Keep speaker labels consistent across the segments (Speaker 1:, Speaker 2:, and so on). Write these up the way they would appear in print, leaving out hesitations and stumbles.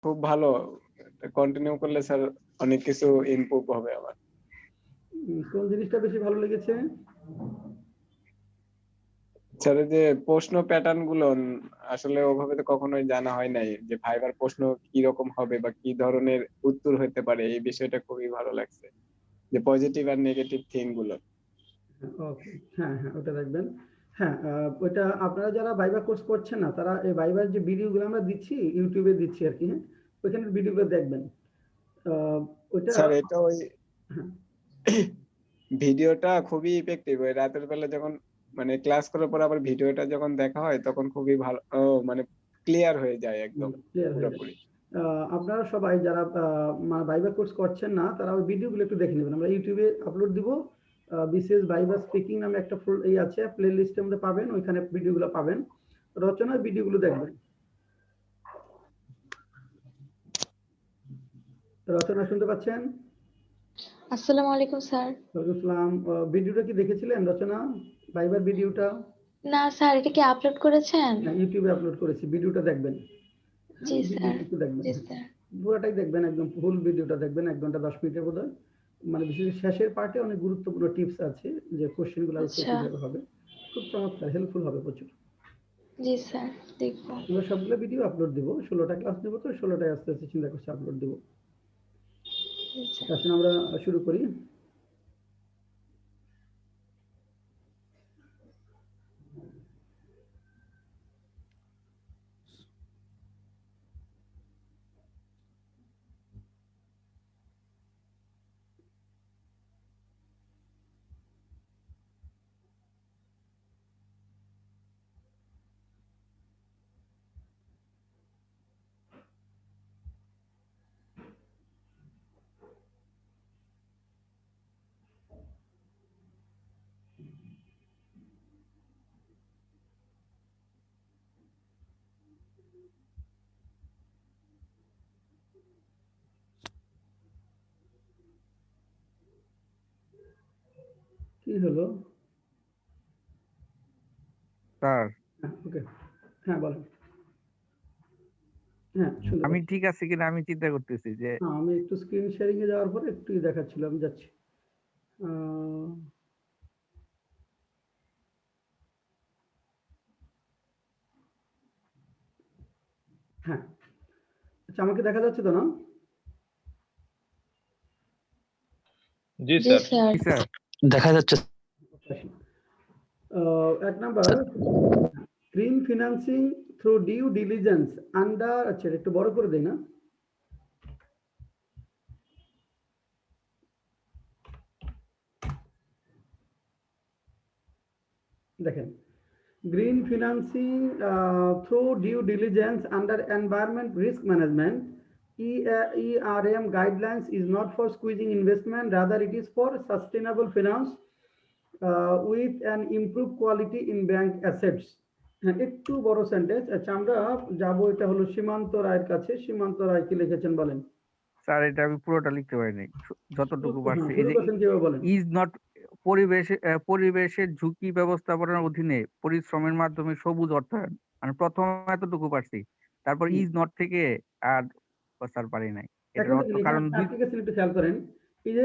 Speaker 1: খুব ভালো, কন্টিনিউ করলে স্যার অনেক কিছু ইমপ্রুভ হবে আবার।
Speaker 2: কোন জিনিসটা বেশি ভালো লেগেছে?
Speaker 1: স্যার যে প্রশ্ন প্যাটার্ন গুলো আসলে ওভাবে তো কখনোই জানা হয় নাই, যে ভাইবার প্রশ্ন কি রকম হবে বা কি ধরনের উত্তর হতে পারে, এই বিষয়টা খুবই ভালো লাগছে, যে পজিটিভ আর নেগেটিভ থিং গুলো।
Speaker 2: ওকে, হ্যাঁ হ্যাঁ, ওটা দেখবেন। হ্যাঁ, ওইটা আপনারা যারা ভাইবা কোর্স করছেন না, তারা এই ভাইবার যে ভিডিওগুলো আমরা দিচ্ছি, ইউটিউবে দিচ্ছি আর কি, হ্যাঁ, ওইখানে ভিডিওগুলো দেখবেন। ওইটা
Speaker 1: স্যার এটা ওই
Speaker 2: হ্যাঁ,
Speaker 1: ভিডিওটা খুবই ইফেক্টিভ, ওই রাতের বেলা যখন মানে ক্লাস করার পর আবার ভিডিওটা যখন দেখা হয় তখন খুবই ভালো, মানে ক্লিয়ার হয়ে যায় একদম
Speaker 2: ক্লিয়ার হয়ে যায়।
Speaker 1: পুরোপুরি।
Speaker 2: আপনারা সবাই যারা ভাইবা কোর্স করছেন না, তারা ওই ভিডিওগুলো একটু দেখে নেবেন। আমরা ইউটিউবে আপলোড দিব। বিসিএস ভাইবা স্পিকিং নামে একটা ফুল আছে, প্লে লিস্টের মধ্যে পাবেন, ওইখানে ভিডিওগুলো পাবেন। রচনার ভিডিওগুলো দেখবেন। রচনা শুনতে পাচ্ছেন?
Speaker 3: আসসালামু আলাইকুম স্যার।
Speaker 2: ওয়ালাইকুম আসসালাম। ভিডিওটা কি দেখেছিলেন রচনা? ভাইবার ভিডিওটা?
Speaker 3: না স্যার, এটা কি আপলোড করেছেন?
Speaker 2: হ্যাঁ, ইউটিউবে আপলোড করেছি, ভিডিওটা দেখবেন। হ্যাঁ,
Speaker 3: জি স্যার।
Speaker 2: ভিডিওটা একটু দেখবেন।
Speaker 3: জি
Speaker 2: হ্যাঁ,
Speaker 3: স্যার।
Speaker 2: পুরোটাই দেখবেন, একদম ফুল ভিডিওটা দেখবেন, 1 ঘন্টা 10 মিনিটের বোধহয়। মানে বিশেষ করে শেষের পার্টে অনেক গুরুত্বপূর্ণ টিপস আছে, যে কোশ্চেনগুলোর উত্তর
Speaker 3: আচ্ছা।
Speaker 2: কিভাবে হবে। খুব চমৎকার, হেল্পফুল হবে প্রচুর।
Speaker 3: জি স্যার, দেখবো।
Speaker 2: আমরা সবগুলো ভিডিও আপলোড দিব, 16টা ক্লাস দেবো, তো 16টায় আস্তে আস্তে চিন্তা করছি আপলোড দিব।
Speaker 3: জি স্যার।
Speaker 2: আসুন আমরা শুরু করি। কি হলো?
Speaker 4: স্যার
Speaker 2: হ্যাঁ, ওকে। হ্যাঁ, বলেন। হ্যাঁ, শুনতে
Speaker 4: আমি
Speaker 2: পাচ্ছি।
Speaker 4: ঠিক আছে কিনা আমি চিন্তা করতেছি যে
Speaker 2: হ্যাঁ, আমি একটু স্ক্রিন শেয়ারিং এ যাওয়ার পরে একটু দেখাচ্ছিল, আমি যাচ্ছি। আহ, হ্যাঁ, আচ্ছা, আমাকে দেখা যাচ্ছে তো না?
Speaker 5: জি
Speaker 3: জি
Speaker 5: স্যার।
Speaker 3: স্যার।
Speaker 4: জি স্যার।
Speaker 6: দেখা যাচ্ছে।
Speaker 2: এক number, green financing through due diligence under, আচ্ছা একটু বড় করে দেই না? দেখেন, green financing through due diligence under environment risk management ERM guidelines is not for squeezing investment, rather it is for sustainable finance with an improved quality in bank assets. হ্যাঁ, একটু বড় সেন্টেন্স। আচ্ছা, আমরা যাবো, এটা হলো সীমান্ত রায়ের কাছে। সীমান্ত রায় কি লিখেছেন বলেন?
Speaker 4: স্যার এটা আমি পুরোটা লিখতে পারিনি, যতটুকু পারছি। এই
Speaker 2: শুরু
Speaker 4: যে
Speaker 2: করছেন কিভাবে বলেন?
Speaker 4: ইজ নট পরিবেশের ঝুঁকি ব্যবস্থাপনার অধীনে পরিশ্রমের মাধ্যমে সবুজ অর্থায়ন, মানে প্রথম এতটুকু পারছি। তারপর ইজ নট থেকে আর স্যার পারি নাই এটার
Speaker 2: এখন
Speaker 4: অর্থ,
Speaker 2: এখানে
Speaker 4: কারণ
Speaker 2: অ্যাপ্লিকেশন একটু খেয়াল করেন। এই যে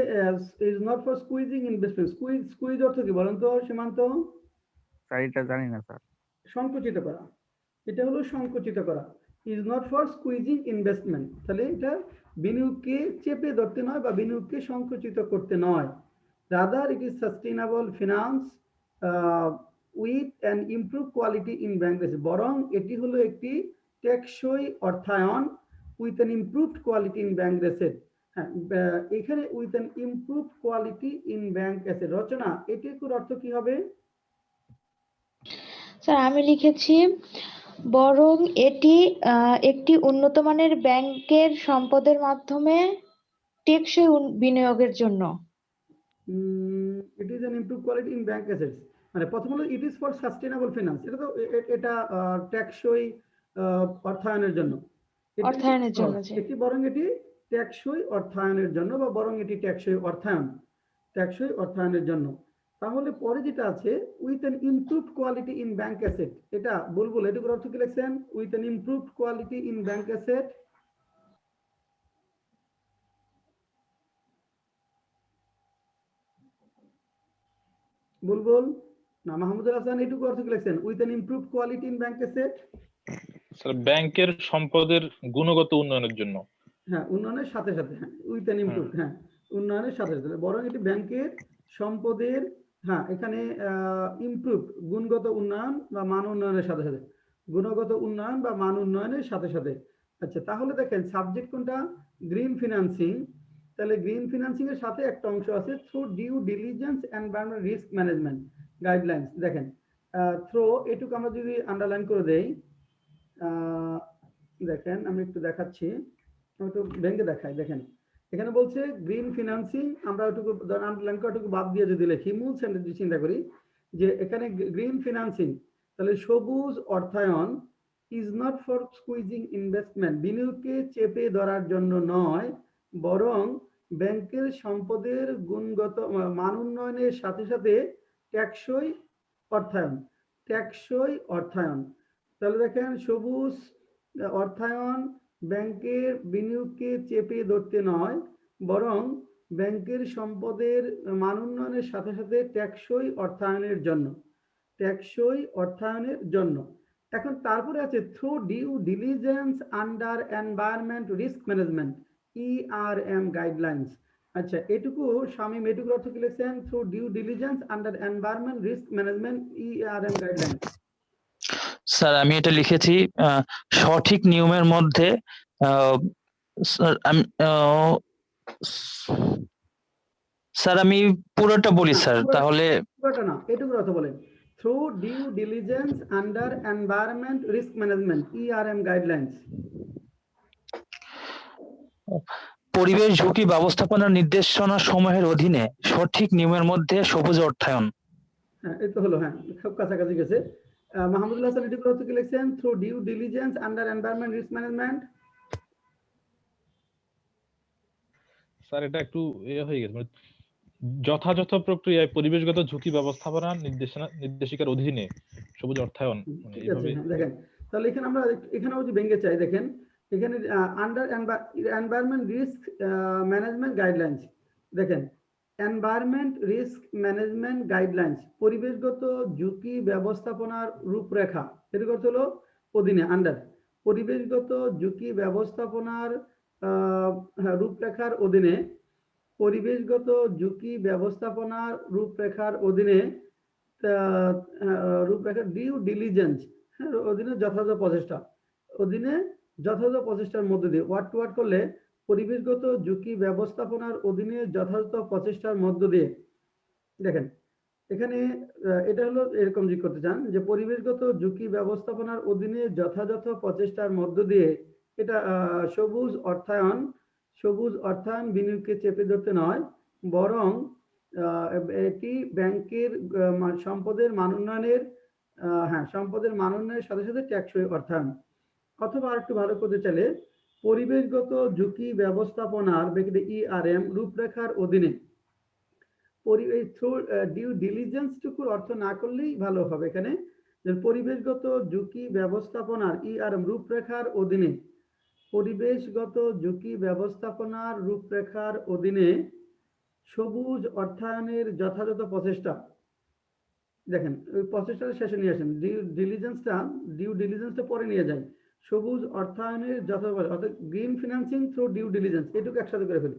Speaker 2: is not for squeezing investment, squeeze অর্থ কি বলেন তো সীমান্ত?
Speaker 4: স্যার এটা জানি না স্যার।
Speaker 2: সংকুচিত করা। এটা হলো সংকুচিত করা। Is not for squeezing investment, তাহলে এটা বিনিয়োগকে চেপে ধরতে নয় বা বিনিয়োগকে সংকুচিত করতে নয়। Rather it is sustainable finance with an improve quality in bank, বরং এটি হলো একটি টেকসই অর্থায়ন with an improved quality in bank asset. হ্যাঁ, এখানে with an improved quality in bank asset, রচনা এটির অর্থ কি হবে?
Speaker 3: স্যার আমি লিখেছি, বরং এটি একটি উন্নত মানের ব্যাংকের সম্পদের মাধ্যমে টেকসই বিনিয়োগের জন্য।
Speaker 2: It is an improve quality in bank assets. মানে প্রথম হলো it is for sustainable finance, এটা তো এটা টেকসই অর্থায়নের জন্য।
Speaker 3: অর্থায়নের জন্য, জি।
Speaker 2: এটি বরং এটি টেকসই অর্থায়নের জন্য, বা বরং এটি টেকসই অর্থায়ন, টেকসই অর্থায়নের জন্য। তাহলে পরে যেটা আছে, with an improved quality in bank asset, এটা বুলবুল, এটুকুর অর্থ কি লিখছেন? With an improved quality in bank asset. Bulbul না মাহমুদুল হাসান এটুকু অর্থ কি লিখছেন? With an improve quality in bank asset.
Speaker 5: Sir ব্যাংকের সম্পদের গুণগত উন্নয়নের জন্য।
Speaker 2: হ্যাঁ, উন্নয়নের সাথে সাথে, হ্যাঁ, উইথ অ্যান ইমপ্রুভ, হ্যাঁ, উন্নয়নের সাথে সাথে, বরং এটি ব্যাংকের সম্পদের, হ্যাঁ, এখানে ইমপ্রুভ গুণগত উন্নয়ন বা মান উন্নয়নের সাথে সাথে, গুণগত উন্নয়ন বা মান উন্নয়নের সাথে সাথে। আচ্ছা, তাহলে দেখেন সাবজেক্ট কোনটা? Green financing. তাহলে গ্রিন ফিনান্সিং এর সাথে একটা অংশ আছে through due diligence environment risk management guidelines. দেখেন থ্রো এটুকু আমরা যদি আন্ডারলাইন করে দেই, দেখেন আমি একটু দেখাচ্ছি, আমি একটু ভেঙে দেখাই। দেখেন এখানে বলছে গ্রিন ফিনান্সিং, আমরা ওটুকু আন্ডারলাইন করে ওটুকু বাদ দিয়ে যদি লিখি, মূল সেন্টেন্স চিন্তা করি যে এখানে গ্রিন ফিনান্সিং, তাহলে সবুজ অর্থায়ন is not for squeezing investment, বিনিয়োগকে চেপে ধরার জন্য নয়, বরং ব্যাংকের সম্পদের গুণগত মান উন্নয়নের সাথে সাথে টেকসই অর্থায়ন, টেকসই অর্থায়ন। তাহলে দেখেন সবুজ অর্থায়ন ব্যাংকের বিনিয়োগকে চেপে ধরতে নয়, বরং ব্যাংকের সম্পদের মান উন্নয়নের সাথে সাথে টেকসই অর্থায়নের জন্য, টেকসই অর্থায়নের জন্য। এখন তারপরে আছে through due diligence under environment risk management ERM guidelines. আচ্ছা, এটুকু শামীম এটুকুর অর্থ কি লিখছেন? Through due diligence under environment risk management ERM guidelines.
Speaker 6: Sir আমি এটা লিখেছি সঠিক নিয়মের মধ্যে, স্যার আমি পুরোটা বলি স্যার, তাহলে
Speaker 2: পুরোটা না, এটুকুর অর্থ বলেন। Through due diligence under environment risk management ERM guidelines.
Speaker 6: পরিবেশ ঝুঁকি ব্যবস্থাপনার নির্দেশনা সমূহের অধীনে সঠিক নিয়মের মধ্যে সবুজ অর্থায়ন।
Speaker 2: হ্যাঁ, এই তো হলো, হ্যাঁ, খুব কাছাকাছি গেছে। মাহমুদুল হাসান এটুকুর অর্থ কি লিখছেন? Through due diligence under environment risk management.
Speaker 5: Sir এটা একটু হয়ে গেছে, মানে যথাযথ প্রক্রিয়ায় পরিবেশগত ঝুঁকি ব্যবস্থাপনা নির্দেশিকার অধীনে সবুজ অর্থায়ন, মানে
Speaker 2: ঠিক আছে,
Speaker 5: এইভাবে।
Speaker 2: হ্যাঁ, দেখেন তাহলে এখানে আমরা এখানেও যদি ভেঙে চাই, দেখেন এখানে under environment risk management guidelines. দেখেন এনভায়রনমেন্ট রিস্ক ম্যানেজমেন্ট গাইডলাইন্স, পরিবেশগত ঝুঁকি ব্যবস্থাপনার রূপরেখা, এর অর্থ হলো অধীনে, আন্ডার পরিবেশগত ঝুঁকি ব্যবস্থাপনার রূপরেখার অধীনে, পরিবেশগত ঝুঁকি ব্যবস্থাপনার রূপরেখার অধীনে, রূপরেখা ডিউ ডিলিজেন্স, হ্যাঁ, অধীনে যথাযথ প্রচেষ্টা, অধীনে যথাযথ প্রচেষ্টার মধ্য দিয়ে, ওয়ার্ড টু ওয়ার্ড করলে পরিবেশগত ঝুঁকি ব্যবস্থাপনার অধীনে যথাযথ প্রচেষ্টার মধ্য দিয়ে। দেখেন এখানে এটা হলো এরকম যোগ করতে চান যে পরিবেশগত ঝুঁকি ব্যবস্থাপনার অধীনে যথাযথ প্রচেষ্টার মধ্য দিয়ে, এটা সবুজ অর্থায়ন, সবুজ অর্থায়ন বিনিয়োগকে চেপে ধরতে নয়, বরং এটি ব্যাংকের সম্পদের মান উন্নয়নের, হ্যাঁ, সম্পদের মান উন্নয়নের সাথে সাথে টেকসই অর্থায়ন। অথবা আরেকটু ভালো করতে চাইলে পরিবেশগত ঝুঁকি ব্যবস্থাপনার ERM রূপরেখার অধীনে, থ্রু ডিউ ডিলিজেন্স টুকুর অর্থ না করলেই ভালো হবে এখানে, যে পরিবেশগত ঝুঁকি ব্যবস্থাপনার ERM রূপরেখার অধীনে, পরিবেশগত ঝুঁকি ব্যবস্থাপনার রূপরেখার অধীনে সবুজ অর্থায়নের যথাযথ প্রচেষ্টা। দেখেন ওই প্রচেষ্টাটা শেষে নিয়ে আসেন, ডিউ ডিলিজেন্সটা পরে নিয়ে যায়, সবুজ অর্থায়নের যথাযথ, অর্থাৎ green financing through due diligence, এটুকু একসাথে করে ফেলি।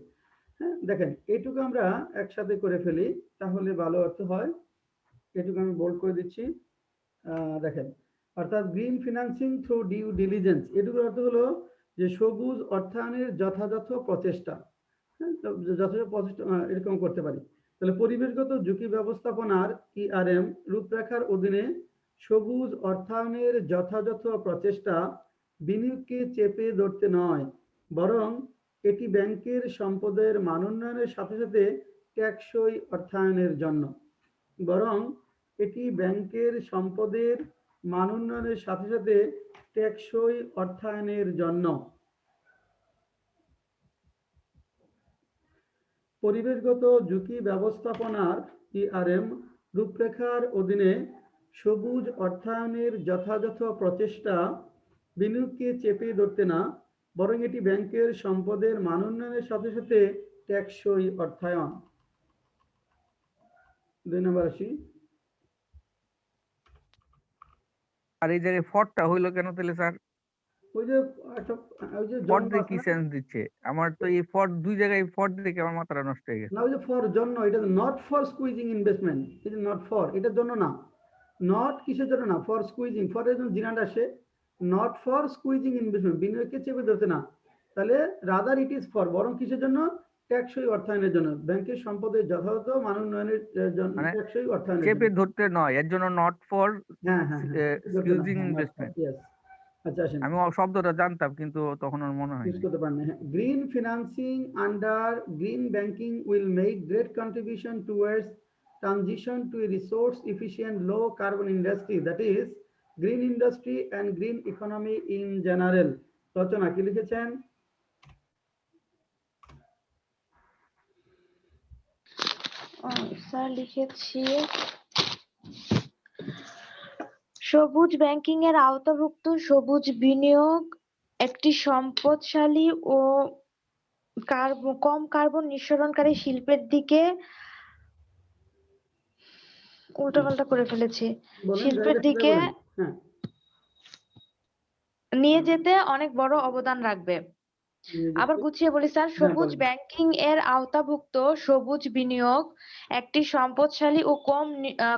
Speaker 2: হ্যাঁ, দেখেন এইটুকু আমরা একসাথে করে ফেলি তাহলে ভালো অর্থ হয়। এটুকু আমি বোল্ড করে দিচ্ছি। দেখেন অর্থাৎ green financing through due diligence, এটুকুর অর্থ হলো যে সবুজ অর্থায়নের যথাযথ প্রচেষ্টা, হ্যাঁ, যথাযথ প্রচেষ্টা এরকম করতে পারি। তাহলে পরিবেশগত ঝুঁকি ব্যবস্থাপনার ERM রূপরেখার অধীনে সবুজ অর্থায়নের যথাযথ প্রচেষ্টা বিনিয়োগকে চেপে ধরতে নয়, বরং এটি ব্যাংকের সম্পদের মান উন্নয়নের সাথে সাথে টেকসই অর্থায়নের জন্য, বরং এটি ব্যাংকের সম্পদের মান উন্নয়নের সাথে সাথে টেকসই অর্থায়নের জন্য। পরিবেশগত ঝুঁকি ব্যবস্থাপনার ERM রূপরেখার অধীনে সবুজ অর্থায়নের যথাযথ প্রচেষ্টা বিনিয়োগকে চেপে ধরতে না, বরং এটি ব্যাংকের সম্পদের মান উন্নয়নের সাথে সাথে টেকসই অর্থায়ন। 2 নম্বর আসি।
Speaker 4: আর এই জায়গায় ফরটা হইলো কেন তাহলে স্যার?
Speaker 2: ওই যে একটা ওই যে
Speaker 4: ফর
Speaker 2: জন্য
Speaker 4: দিয়ে
Speaker 2: আছে
Speaker 4: কি
Speaker 2: না?
Speaker 4: সেন্স দিচ্ছে? আমার তো এই ফর দুই জায়গায় ফর দেখে আমার মাথাটা নষ্ট হয়ে গেছে।
Speaker 2: না ওই যে ফর জন্য, এটা নট ফর স্কুইজিং ইনভেস্টমেন্ট, এটা নট ফর, এটার জন্য না। নট কিসের জন্য না? ফর স্কুইজিং, ফর এর জন্য জিনাট আসে, নট ফর স্কুইজিং ইনভেস্টমেন্ট, বিনিয়োগকে চেপে ধরতে না। তাহলে রাদার ইট ইজ ফর, বরং কিসের জন্য? টেকসই অর্থায়নের জন্য, ব্যাংকের সম্পদের যথাযথ মান উন্নয়নের জন্য,
Speaker 4: মানে
Speaker 2: টেকসই অর্থায়নের জন্য।
Speaker 4: চেপে ধরতে নয়, এর জন্য নট ফর
Speaker 2: হ্যাঁ হ্যাঁ হ্যাঁ, চেপে ধরতে না,
Speaker 4: স্কিউজিং
Speaker 2: হ্যাঁ নট ফর,
Speaker 4: ইনভেস্টমেন্ট।
Speaker 2: ইয়েস। আচ্ছা আসেন,
Speaker 4: আমি শব্দটা জানতাম কিন্তু তখন আর মনে হয়
Speaker 2: ইউজ
Speaker 4: নাই।
Speaker 2: করতে পারেন না। Green financing under green banking will make great contribution towards transition to a resource efficient low carbon industry, that is green industry and green economy in general. রচনা কি লিখেছেন?
Speaker 3: স্যার লিখেছি সবুজ ব্যাংকিং এর আওতাভুক্ত সবুজ বিনিয়োগ একটি সম্পদশালী ও কম কার্বন নিঃসরণকারী শিল্পের দিকে উল্টাপাল্টা করে ফেলেছি,
Speaker 2: বলেন,
Speaker 3: শিল্পের
Speaker 2: জায়গা
Speaker 3: দিকে
Speaker 2: বলেন। হ্যাঁ,
Speaker 3: নিয়ে যেতে অনেক বড় অবদান রাখবে। আবার গুছিয়ে বলি স্যার, সবুজ
Speaker 2: বলেন।
Speaker 3: ব্যাংকিং এর আওতাভুক্ত সবুজ বিনিয়োগ একটি সম্পদশালী ও কম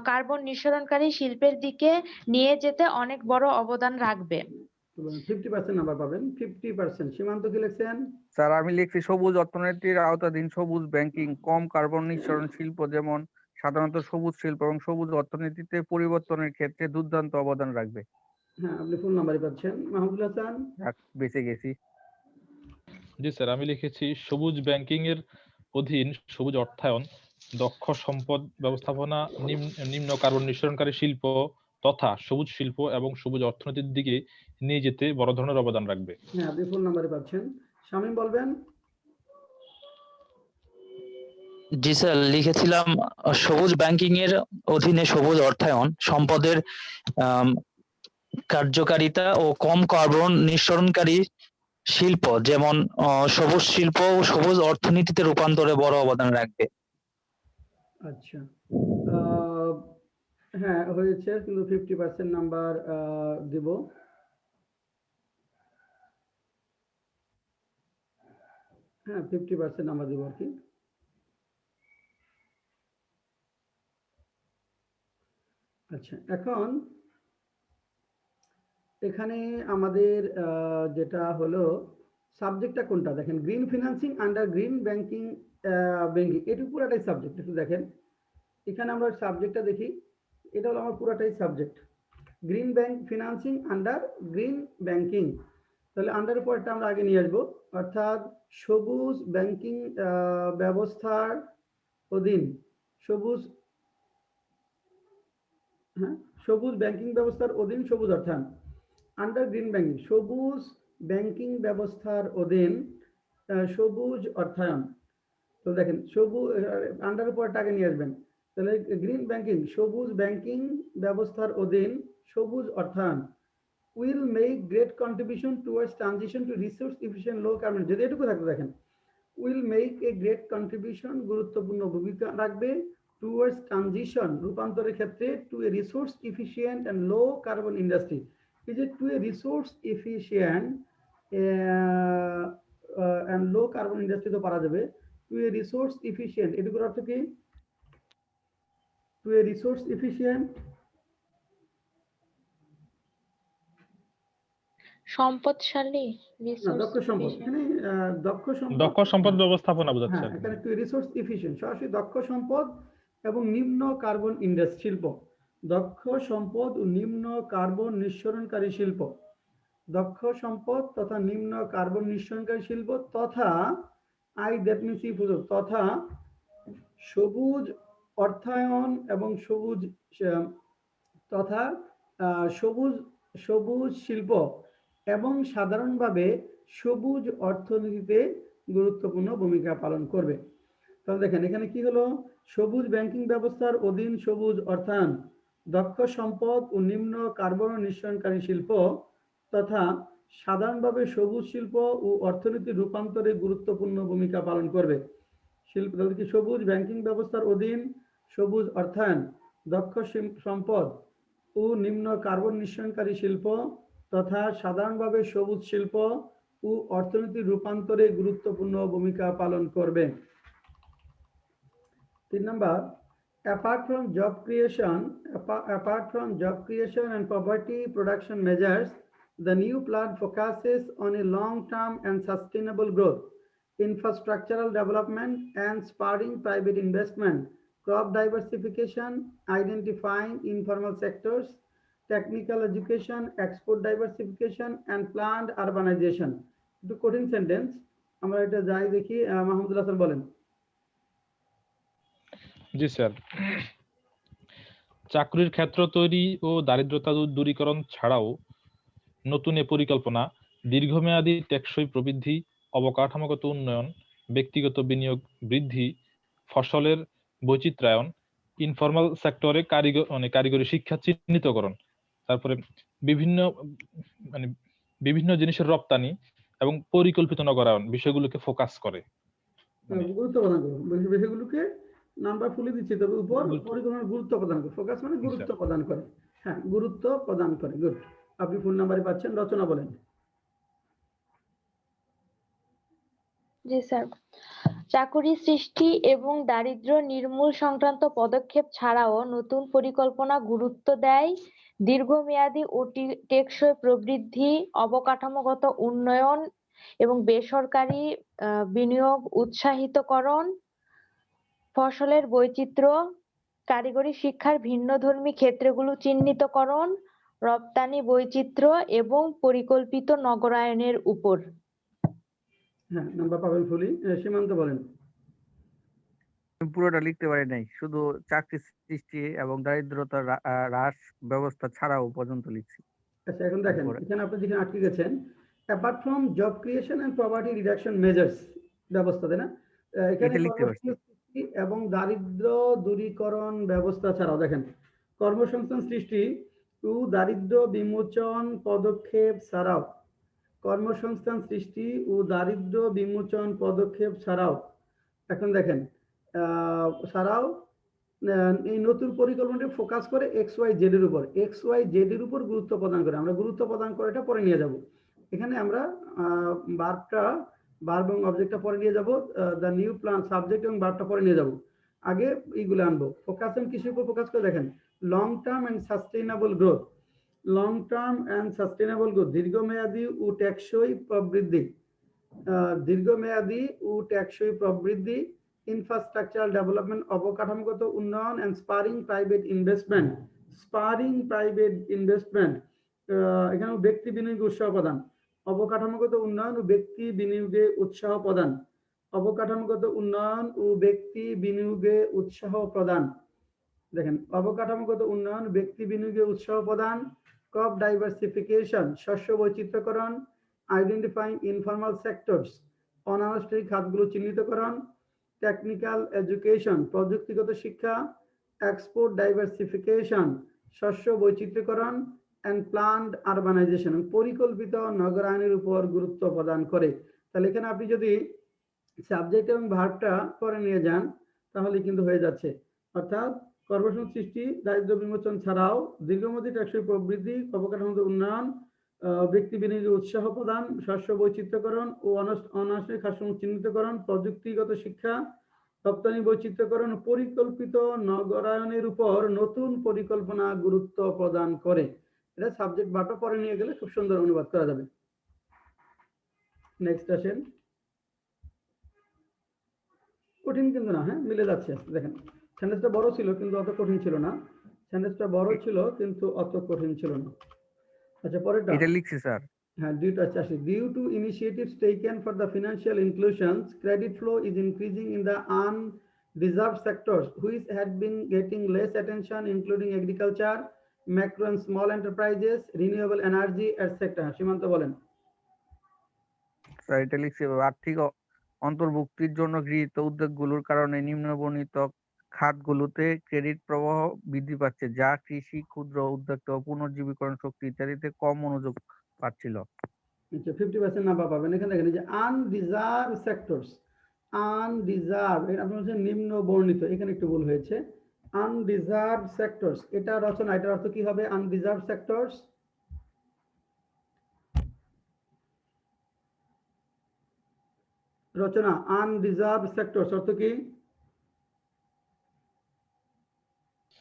Speaker 3: কার্বন নিঃসরণকারী শিল্পের দিকে নিয়ে যেতে অনেক বড় অবদান রাখবে।
Speaker 2: 50% নাম্বার পাবেন, 50%। সীমান্ত কি লিখছেন?
Speaker 4: স্যার আমি লিখছি সবুজ অর্থনীতির আওতাধীন সবুজ ব্যাংকিং কম কার্বন নিঃসরণ শিল্প যেমন সাধারণত সবুজ শিল্প এবং সবুজ অর্থনীতিতে পরিবর্তনের ক্ষেত্রে দুর্দান্ত অবদান রাখবে।
Speaker 2: হ্যাঁ, আপনি ফুল নাম্বারই পাচ্ছেন। মাহমুদুল হাসান?
Speaker 4: বেঁচে গেছি।
Speaker 5: জি স্যার, আমি লিখেছি সবুজ ব্যাংকিং এর অধীন সবুজ অর্থায়ন দক্ষ সম্পদ ব্যবস্থাপনা নিম্ন কার্বন নিঃসরণকারী শিল্প তথা সবুজ শিল্প এবং সবুজ অর্থনীতির দিকে নিয়ে যেতে বড় ধরনের অবদান রাখবে।
Speaker 2: হ্যাঁ, আপনি ফুল নাম্বারই পাচ্ছেন। শামীম বলবেন?
Speaker 6: জি স্যার, লিখেছিলাম সবুজ ব্যাংকিং এর অধীনে সবুজ অর্থায়ন সম্পদের কার্যকারিতা ও কম কার্বন নিঃসরণকারী শিল্প যেমন সবুজ শিল্প ও সবুজ অর্থনীতিতে রূপান্তরে বড় অবদান রাখবে।
Speaker 2: আচ্ছা, হ্যাঁ হয়েছে, কিন্তু 50% নাম্বার দিব। হ্যাঁ 50% নাম্বার দিব আর কি। আচ্ছা, এখন এখানে আমাদের যেটা হলো সাবজেক্টটা কোনটা দেখেন, green financing under green banking, banking এটা পুরাটাই সাবজেক্ট। একটু দেখেন এখানে আমরা সাবজেক্টটা দেখি, এটা হলো আমার পুরাটাই subject, green bank financing under green banking. তাহলে আন্ডার পরটা আমরা আগে নিয়ে আসবো, অর্থাৎ সবুজ ব্যাংকিং ব্যবস্থার অধীন সবুজ, হ্যাঁ সবুজ ব্যাংকিং ব্যবস্থার অধীন সবুজ অর্থায়ন আন্ডার গ্রিন ব্যাংকিং, সবুজ ব্যাংকিং ব্যবস্থার অধীন সবুজ অর্থায়ন। তো দেখেন সবুজ আন্ডার পরটা আগে নিয়ে আসবেন, তাহলে গ্রিন ব্যাংকিং সবুজ ব্যাংকিং ব্যবস্থার অধীন সবুজ অর্থায়ন will make great contribution towards transition to resource efficient low carbon, যদি এটুকু থাকতে দেখেন will make a great contribution গুরুত্বপূর্ণ ভূমিকা রাখবে towards transition রূপান্তরের ক্ষেত্রে to a resource efficient and low carbon industry, এই যে to a resource efficient and low carbon industry তো পারা যাবে, to a resource efficient এটুকুর অর্থ কি? to a resource efficient
Speaker 3: সম্পদশালী,
Speaker 2: না দক্ষ সম্পদ, এখানে দক্ষ
Speaker 5: সম্পদ ব্যবস্থাপনা বোঝাচ্ছে
Speaker 2: হ্যাঁ এখানে একটু রিসোর্স এফিশিয়েন্ট, সরাসরি দক্ষ সম্পদ এবং নিম্ন কার্বন ইন্ডাস্ট্রি শিল্প, দক্ষ সম্পদ ও নিম্ন কার্বন নিঃসরণকারী শিল্প, দক্ষ সম্পদ তথা নিম্ন কার্বন নিঃসরণকারী শিল্প তথা দ্যাট মিনস তথা সবুজ অর্থায়ন এবং সবুজ তথা সবুজ শিল্প এবং সাধারণভাবে সবুজ অর্থনীতিতে গুরুত্বপূর্ণ ভূমিকা পালন করবে। তাহলে দেখেন এখানে কি হলো, সবুজ ব্যাংকিং ব্যবস্থার অধীন সবুজ অর্থায়ন দক্ষ সম্পদ ও নিম্ন কার্বন নিঃসরণকারী শিল্প তথা সাধারণভাবে সবুজ শিল্প ও অর্থনীতির রূপান্তরে গুরুত্বপূর্ণ ভূমিকা পালন করবে। শিল্প কি সবুজ ব্যাংকিং ব্যবস্থার অধীন সবুজ অর্থায়ন দক্ষ সম্পদ ও ও নিম্ন কার্বন নিঃসরণকারী শিল্প তথা সাধারণভাবে সবুজ শিল্প ও অর্থনীতির রূপান্তরে গুরুত্বপূর্ণ ভূমিকা পালন করবে। 3 number, apart from job creation and poverty reduction measures, the new plan focuses on a long-term and sustainable growth, infrastructural development and spurring private investment, crop diversification, identifying informal sectors, technical education, export diversification and planned urbanization. একটু কঠিন sentence, আমরা এটা যাই দেখি। মাহমুদুল হাসান বলেন।
Speaker 5: জি sir, চাকরির ক্ষেত্র তৈরি ও দারিদ্রতা দূরীকরণ ছাড়াও নতুন এ পরিকল্পনা দীর্ঘমেয়াদী টেকসই প্রবৃদ্ধি, অবকাঠামোগত উন্নয়ন, ব্যক্তিগত বিনিয়োগ বৃদ্ধি, ফসলের বৈচিত্র্যায়ন, ইনফরমাল সেক্টরে কারিগরি শিক্ষা চিহ্নিতকরণ, তারপরে বিভিন্ন জিনিসের রপ্তানি এবং পরিকল্পিত নগরায়ন বিষয়গুলোকে ফোকাস করে।
Speaker 2: গুরুত্ব প্রদান করো, বিষয়গুলোকে নাম্বার ফুলে দিচ্ছি, তবে উপর পরিকল্পনার গুরুত্ব প্রদান করে। ফোকাস মানে গুরুত্ব প্রদান করে। হ্যাঁ, গুরুত্ব প্রদান করে। গুড, আপনি ফুল নাম্বারে পাচ্ছেন। রচনা বলেন।
Speaker 3: জি স্যার, চাকুরি সৃষ্টি এবং দারিদ্র্য নির্মূল সংক্রান্ত পদক্ষেপ ছাড়াও নতুন পরিকল্পনা গুরুত্ব দেয় দীর্ঘমেয়াদী ও টেকসই প্রবৃদ্ধি, অবকাঠামোগত উন্নয়ন এবং বেসরকারি বিনিয়োগ উৎসাহিতকরণ, ফসলের বৈচিত্র্য, কারিগরি শিক্ষার ভিন্নধর্মী ক্ষেত্রগুলো চিহ্নিতকরণ, রপ্তানি বৈচিত্র্য এবং পরিকল্পিত নগরায়নের উপর।
Speaker 2: হ্যাঁ, নাম্বার পাবেন ফুলি। সীমান্ত বলেন।
Speaker 4: পুরোটা লিখতে পারি নাই, শুধু চাকরি সৃষ্টি এবং দারিদ্রতা হ্রাস ব্যবস্থা ছাড়াও পর্যন্ত লিখছি।
Speaker 2: আচ্ছা, এখন দেখেন এখানে আপনি যেখানে আটকে গেছেন, apart from job creation and poverty reduction measures ব্যবস্থা, তাই না? এখানে কর্মসংস্থান এবং দারিদ্র দূরীকরণ ব্যবস্থা ছাড়াও দেখেন কর্মসংস্থান সৃষ্টি ও দারিদ্র বিমোচন পদক্ষেপ ছাড়াও, কর্মসংস্থান সৃষ্টি ও দারিদ্র বিমোচন পদক্ষেপ ছাড়াও, এখন দেখেন ছাড়াও এই নতুন পরিকল্পনাটি ফোকাস করে XYZ এর উপর, XYZ এর উপর গুরুত্ব প্রদান করে। আমরা গুরুত্ব প্রদান করে এটা পরে নিয়ে যাব। এখানে আমরা ভার্ব এবং অবজেক্টটা পরে নিয়ে যাব, দ্য নিউ প্ল্যান সাবজেক্ট এবং ভার্বটা পরে নিয়ে যাব। আগে এইগুলো আনবো। ফোকাস কিসের উপর ফোকাস করে দেখেন, long term and sustainable growth, long term and sustainable growth, দীর্ঘমেয়াদী ও টেকসই প্রবৃদ্ধি, দীর্ঘমেয়াদী ও টেকসই প্রবৃদ্ধি, ইনফ্রাস্ট্রাকচারাল ডেভেলপমেন্ট, অবকাঠামোগত উন্নয়ন and spurring private investment, spurring private investment, এখানে ব্যক্তি বিনিয়োগে উৎসাহ প্রদান, অবকাঠামোগত উন্নয়ন ও ব্যক্তি বিনিয়োগে উৎসাহ প্রদান, অবকাঠামোগত উন্নয়ন ও ব্যক্তি বিনিয়োগে উৎসাহ প্রদান। দেখেন অবকাঠামোগত উন্নয়ন, ব্যক্তি বিনিয়োগে উৎসাহ প্রদান, ক্রপ ডাইভার্সিফিকেশন, শস্য বৈচিত্র্যকরণ, আইডেন্টিফাইং ইনফর্মাল সেক্টরস, অনানুষ্ঠানিক খাতগুলো চিহ্নিতকরণ, টেকনিক্যাল এডুকেশন, প্রযুক্তিগত শিক্ষা, এক্সপোর্ট ডাইভার্সিফিকেশন, শস্য বৈচিত্র্যকরণ এন্ড প্ল্যান্ড আরবানাইজেশন, পরিকল্পিত নগরায়নের উপর গুরুত্ব প্রদান করে। তাহলে এখানে আপনি যদি সাবজেক্ট এবং ভার্বটা পরে নিয়ে যান তাহলে কিন্তু হয়ে যাচ্ছে। অর্থাৎ কর্মসংস্থান সৃষ্টি, দারিদ্র বিমোচন ছাড়াও দীর্ঘমেয়াদী টেকসই প্রবৃদ্ধি, অবকাঠামোগত উন্নয়ন, ব্যক্তি বিনিয়োগে উৎসাহ প্রদান, শস্য বৈচিত্র্যকরণ ও অনানুষ্ঠানিক খাতসমূহ চিহ্নিতকরণ, প্রযুক্তিগত শিক্ষা, রপ্তানি বৈচিত্র্যকরণ, পরিকল্পিত নগরায়নের উপর নতুন পরিকল্পনা গুরুত্ব প্রদান করে। এটা সাবজেক্ট ভার্বটা পরে নিয়ে গেলে খুব সুন্দর অনুবাদ করা যাবে। নেক্সট আসেন। কঠিন কিন্তু না, হ্যাঁ মিলে যাচ্ছে। দেখেন সেন্টেন্সটা বড় ছিল কিন্তু অত কঠিন ছিল না, সেন্টেন্সটা বড় ছিল কিন্তু অত কঠিন ছিল না। আচ্ছা পরেরটা
Speaker 4: এটা লিখছি স্যার।
Speaker 2: হ্যাঁ, due to initiatives taken for the financial inclusions, credit flow is increasing in the undeserved sectors which had been getting less attention, including agriculture, macro and small enterprises, renewable energy, etc. সীমান্ত বলেন।
Speaker 4: Sir এটা লিখছি, আর্থিক অন্তর্ভুক্তির জন্য গৃহীত উদ্যোগগুলোর কারণে নিম্নবর্ণিত খাতগুলোতে credit প্রবাহ বৃদ্ধি পাচ্ছে, যা কৃষি, ক্ষুদ্র উদ্যোক্তা ও পুনর্জীবীকরণ শক্তি ইত্যাদিতে কম মনোযোগ পাচ্ছিল।
Speaker 2: আচ্ছা 50% নাম্বার পাবেন। এখানে দেখেন যে আনডিজার্ভ সেক্টরস, আনডিজার্ভ এটা আপনার হচ্ছে নিম্ন বর্ণিত, এখানে একটু ভুল হয়েছে। আনডিজার্ভ সেক্টরস, এটা রচনা, এটার অর্থ কি হবে? আনডিজার্ভ সেক্টরস, রচনা আনডিজার্ভ সেক্টরস অর্থ কি?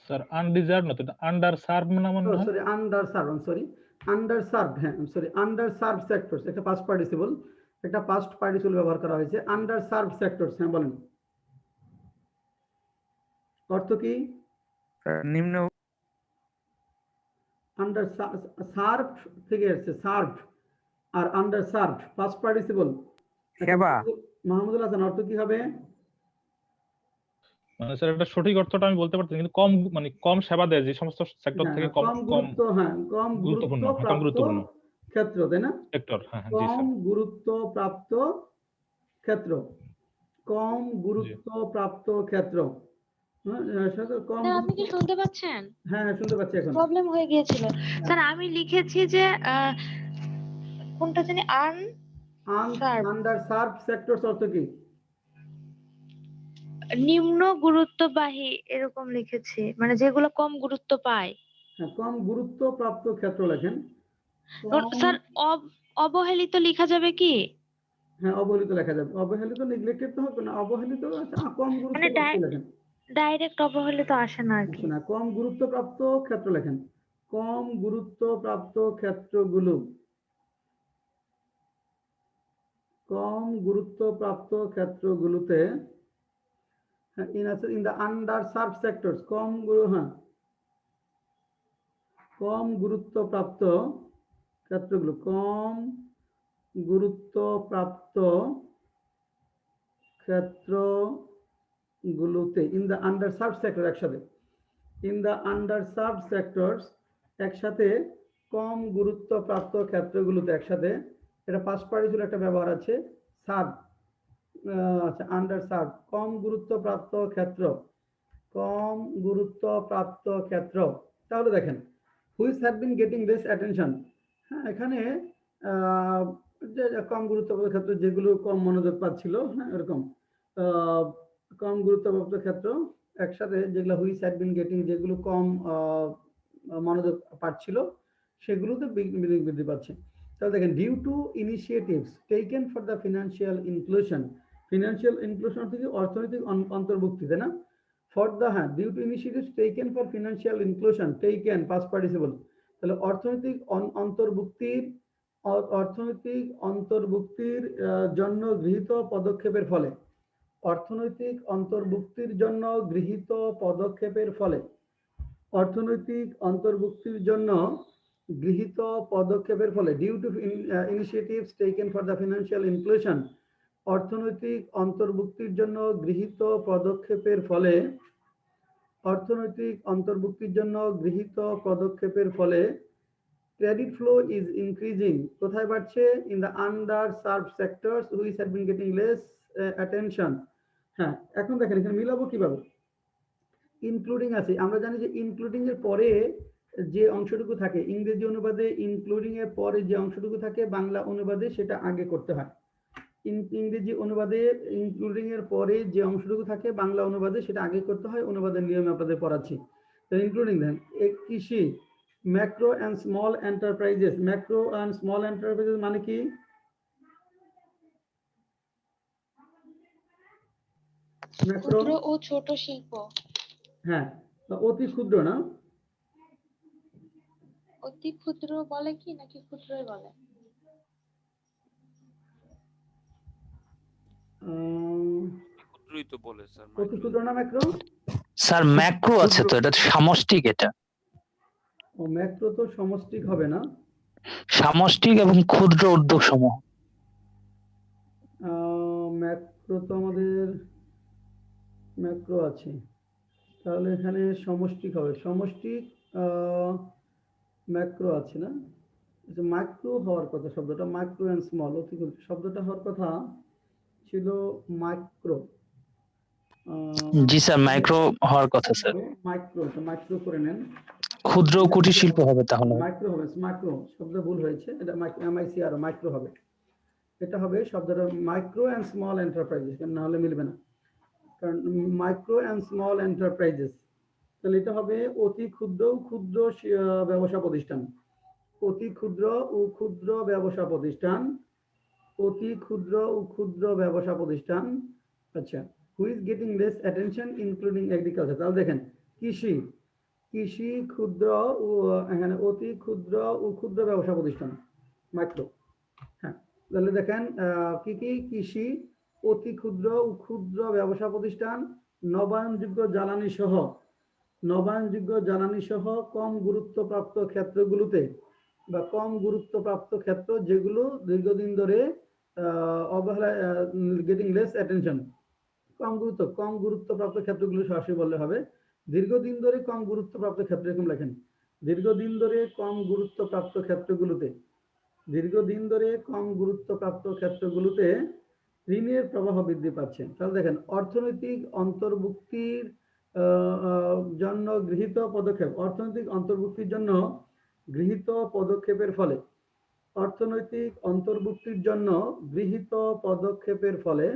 Speaker 5: স্যার আনডিজার্ভ না তো, এটা আন্ডার সার্ভ না মনে হয়।
Speaker 2: সরি আন্ডারসার্ভ, সরি আন্ডারসার্ভ, হ্যাঁ সরি আন্ডারসার্ভ সেক্টরস, একটা পাস্ট পার্টিসিপল, একটা পাস্ট পার্টিসিপল ব্যবহার করা হয়েছে, আন্ডারসার্ভ সেক্টরস। হ্যাঁ বলেন, অর্থ কি?
Speaker 4: নিম্ন
Speaker 2: আন্ডার সার্ভ থেকে এসেছে, সার্ভ আর আন্ডারসার্ভ পাস্ট পার্টিসিপল।
Speaker 4: সেবা।
Speaker 2: মাহমুদুল হাসান, অর্থ কি হবে?
Speaker 5: মানে স্যার এটা সঠিক অর্থটা আমি বলতে পারতেছি, কিন্তু কম, মানে কম সেবা দেয় যে সমস্ত সেক্টর থেকে, কম
Speaker 2: কম গুরুত্ব, হ্যাঁ কম
Speaker 5: গুরুত্বপূর্ণ,
Speaker 2: গুরুত্ব
Speaker 5: কম গুরুত্বপূর্ণ
Speaker 2: ক্ষেত্র, তাই না?
Speaker 5: সেক্টর। হ্যাঁ জি
Speaker 2: কম
Speaker 5: স্যার।
Speaker 2: গুরুত্ব প্রাপ্ত ক্ষেত্র, কম গুরুত্ব প্রাপ্ত ক্ষেত্র। কম
Speaker 3: স্যার আপনি কি শুনতে পাচ্ছেন?
Speaker 2: হ্যাঁ শুনতে পাচ্ছি এখন।
Speaker 3: প্রবলেম হয়ে গিয়েছিল স্যার, আমি লিখেছি যে কোনটা জানি
Speaker 2: আন্ডারসার্ভ সেক্টরস অর্থ কি?
Speaker 3: নিম্ন গুরুত্ববাহী এরকম লিখেছি, মানে যেগুলো কম গুরুত্ব পায়।
Speaker 2: হ্যাঁ, কম গুরুত্ব প্রাপ্ত ক্ষেত্র লেখেন।
Speaker 3: স্যার অবহেলিত লেখা যাবে কি?
Speaker 2: হ্যাঁ অবহেলিত লেখা যাবে, অবহেলিত নেগলেক্টেড তো হবে না, অবহেলিত কম গুরুত্ব
Speaker 3: মানে
Speaker 2: প্রাপ্ত লেখেন।
Speaker 3: ডাইরেক্ট অবহেলিত আসে না আর কি।
Speaker 2: না, কম গুরুত্ব প্রাপ্ত ক্ষেত্র লেখেন, কম গুরুত্ব প্রাপ্ত ক্ষেত্রগুলো, কম গুরুত্ব প্রাপ্ত ক্ষেত্রগুলোতে, ইন দ্য আন্ডারসার্ভ সেক্টরস, কম গুরুত্ব প্রাপ্ত ক্ষেত্রগুলো, কম গুরুত্ব প্রাপ্ত ক্ষেত্রগুলোতে, ইন দ্য আন্ডারসার্ভ সেক্টর, একসাথে ইন দ্য আন্ডারসার্ভ সেক্টরস, একসাথে কম গুরুত্ব প্রাপ্ত ক্ষেত্রগুলোতে, একসাথে এটা পাস্ট পার্টিসিপল একটা ব্যবহার আছে, সার্ভ, আচ্ছা আন্ডারসার্ভ, কম গুরুত্ব প্রাপ্ত ক্ষেত্র, কম গুরুত্ব প্রাপ্ত ক্ষেত্র। তাহলে দেখেন which have been getting this attention, হ্যাঁ এখানে যে কম গুরুত্বপ্রাপ্ত ক্ষেত্র যেগুলো কম মনোযোগ পাচ্ছিল, হ্যাঁ এরকম কম গুরুত্বপ্রাপ্ত ক্ষেত্র একসাথে, যেগুলো হুইচ হ্যাভ বিন গেটিং, যেগুলো কম মনোযোগ পাচ্ছিল সেগুলোতে বৃদ্ধি পাচ্ছে। তাহলে দেখেন due to initiatives taken for the financial inclusion, financial inclusion থেকে অর্থনৈতিক অন্তর্ভুক্তি, তাই না? ফর দ্য, হ্যাঁ due to initiatives taken for financial inclusion, taken past participle, তাহলে অর্থনৈতিক অন্তর্ভুক্তির জন্য গৃহীত পদক্ষেপের ফলে, অর্থনৈতিক অন্তর্ভুক্তির জন্য গৃহীত পদক্ষেপের ফলে, অর্থনৈতিক অন্তর্ভুক্তির জন্য গৃহীত পদক্ষেপের ফলে, due to initiatives taken for the financial inclusion, অর্থনৈতিক অন্তর্ভুক্তির জন্য গৃহীত পদক্ষেপের ফলে, অর্থনৈতিক অন্তর্ভুক্তির জন্য গৃহীত পদক্ষেপের ফলে ক্রেডিট ফ্লো ইজ ইনক্রিজিং, কোথায় বাড়ছে? In the underserve sectors which have been getting less attention. হ্যাঁ এখন দেখেন এখানে মিলাবো কিভাবে, ইনক্লুডিং আছে, আমরা জানি যে ইনক্লুডিং এর পরে যে অংশটুকু থাকে ইংরেজি অনুবাদে, ইনক্লুডিং এর পরে যে অংশটুকু থাকে বাংলা অনুবাদে সেটা আগে করতে হয়, ইংরেজি অনুবাদে ইনক্লুডিং এর পরে যে অংশটুকু থাকে বাংলা অনুবাদে সেটা আগে করতে হয়, অনুবাদের নিয়মে আপনাদের পড়াচ্ছি। তো ইনক্লুডিং দেন কৃষি, macro and small enterprises, macro and small enterprises মানে কি?
Speaker 3: ক্ষুদ্র ও ছোট শিল্প।
Speaker 2: হ্যাঁ অতি ক্ষুদ্র না,
Speaker 3: অতি ক্ষুদ্র বলে কি নাকি ক্ষুদ্রই বলে?
Speaker 7: ক্ষুদ্রই তো বলে স্যার,
Speaker 2: অতি ক্ষুদ্র না ম্যাক্রো?
Speaker 6: স্যার ম্যাক্রো আছে তো, এটা সামষ্টিক, এটা
Speaker 2: ও ম্যাক্রো তো সমষ্টিক হবে না,
Speaker 6: সামষ্টিক এবং ক্ষুদ্র উদ্যোগ সমূহ।
Speaker 2: ম্যাক্রো তো আমাদের ম্যাক্রো আছে, তাহলে এখানে সমষ্টিক হবে, সমষ্টিক ম্যাক্রো আছে না, মাইক্রো হওয়ার কথা শব্দটা, মাইক্রো অ্যান্ড স্মল, অতি ক্ষুদ্র শব্দটা হওয়ার কথা ছিল মাইক্রো।
Speaker 6: জি স্যার, মাইক্রো হওয়ার কথা স্যার।
Speaker 2: মাইক্রো, মাইক্রো করে নেন,
Speaker 6: ক্ষুদ্র ও কুটির শিল্প হবে তাহলে।
Speaker 2: মাইক্রো হবে, মাইক্রো শব্দ ভুল হয়েছে, এটা MICR মাইক্রো হবে, এটা হবে শব্দটা মাইক্রো অ্যান্ড স্মল এন্টারপ্রাইজেস, না হলে মিলবে না, কারণ মাইক্রো অ্যান্ড স্মল এন্টারপ্রাইজেস তাহলে এটা হবে অতি ক্ষুদ্র ও ক্ষুদ্র ব্যবসা প্রতিষ্ঠান। অতি ক্ষুদ্র ও ক্ষুদ্র ব্যবসা প্রতিষ্ঠান, অতি ক্ষুদ্র ও ক্ষুদ্র ব্যবসা প্রতিষ্ঠান। আচ্ছা, who is getting less attention including agriculture. তাহলে দেখেন কৃষি, কৃষি ক্ষুদ্র ও এখানে অতি ক্ষুদ্র ও ক্ষুদ্র ব্যবসা প্রতিষ্ঠান মাইক্রো। হ্যাঁ, তাহলে দেখেন কি কি, কৃষি, অতি ক্ষুদ্র ও ক্ষুদ্র ব্যবসা প্রতিষ্ঠান, নবায়নযোগ্য জ্বালানি সহ, নবায়নযোগ্য জ্বালানি সহ কম গুরুত্বপ্রাপ্ত ক্ষেত্রগুলোতে বা কম গুরুত্বপ্রাপ্ত ক্ষেত্র যেগুলো দীর্ঘদিন ধরে অবহেলায়, গেটিং লেস অ্যাটেনশন, কম গুরুত্বপ্রাপ্ত ক্ষেত্রগুলো সরাসরি বললে হবে। দীর্ঘদিন ধরে কম গুরুত্বপ্রাপ্ত ক্ষেত্র, এরকম লেখেন দীর্ঘদিন ধরে কম গুরুত্বপ্রাপ্ত ক্ষেত্রগুলোতে, দীর্ঘদিন ধরে কম গুরুত্বপ্রাপ্ত ক্ষেত্রগুলোতে ঋণের প্রবাহ বৃদ্ধি পাচ্ছে। তাহলে দেখেন অর্থনৈতিক অন্তর্ভুক্তির জন্য গৃহীত পদক্ষেপ, অর্থনৈতিক অন্তর্ভুক্তির জন্য গৃহীত পদক্ষেপের ফলে, অর্থনৈতিক অন্তর্ভুক্তির জন্য গৃহীত পদক্ষেপের ফলে,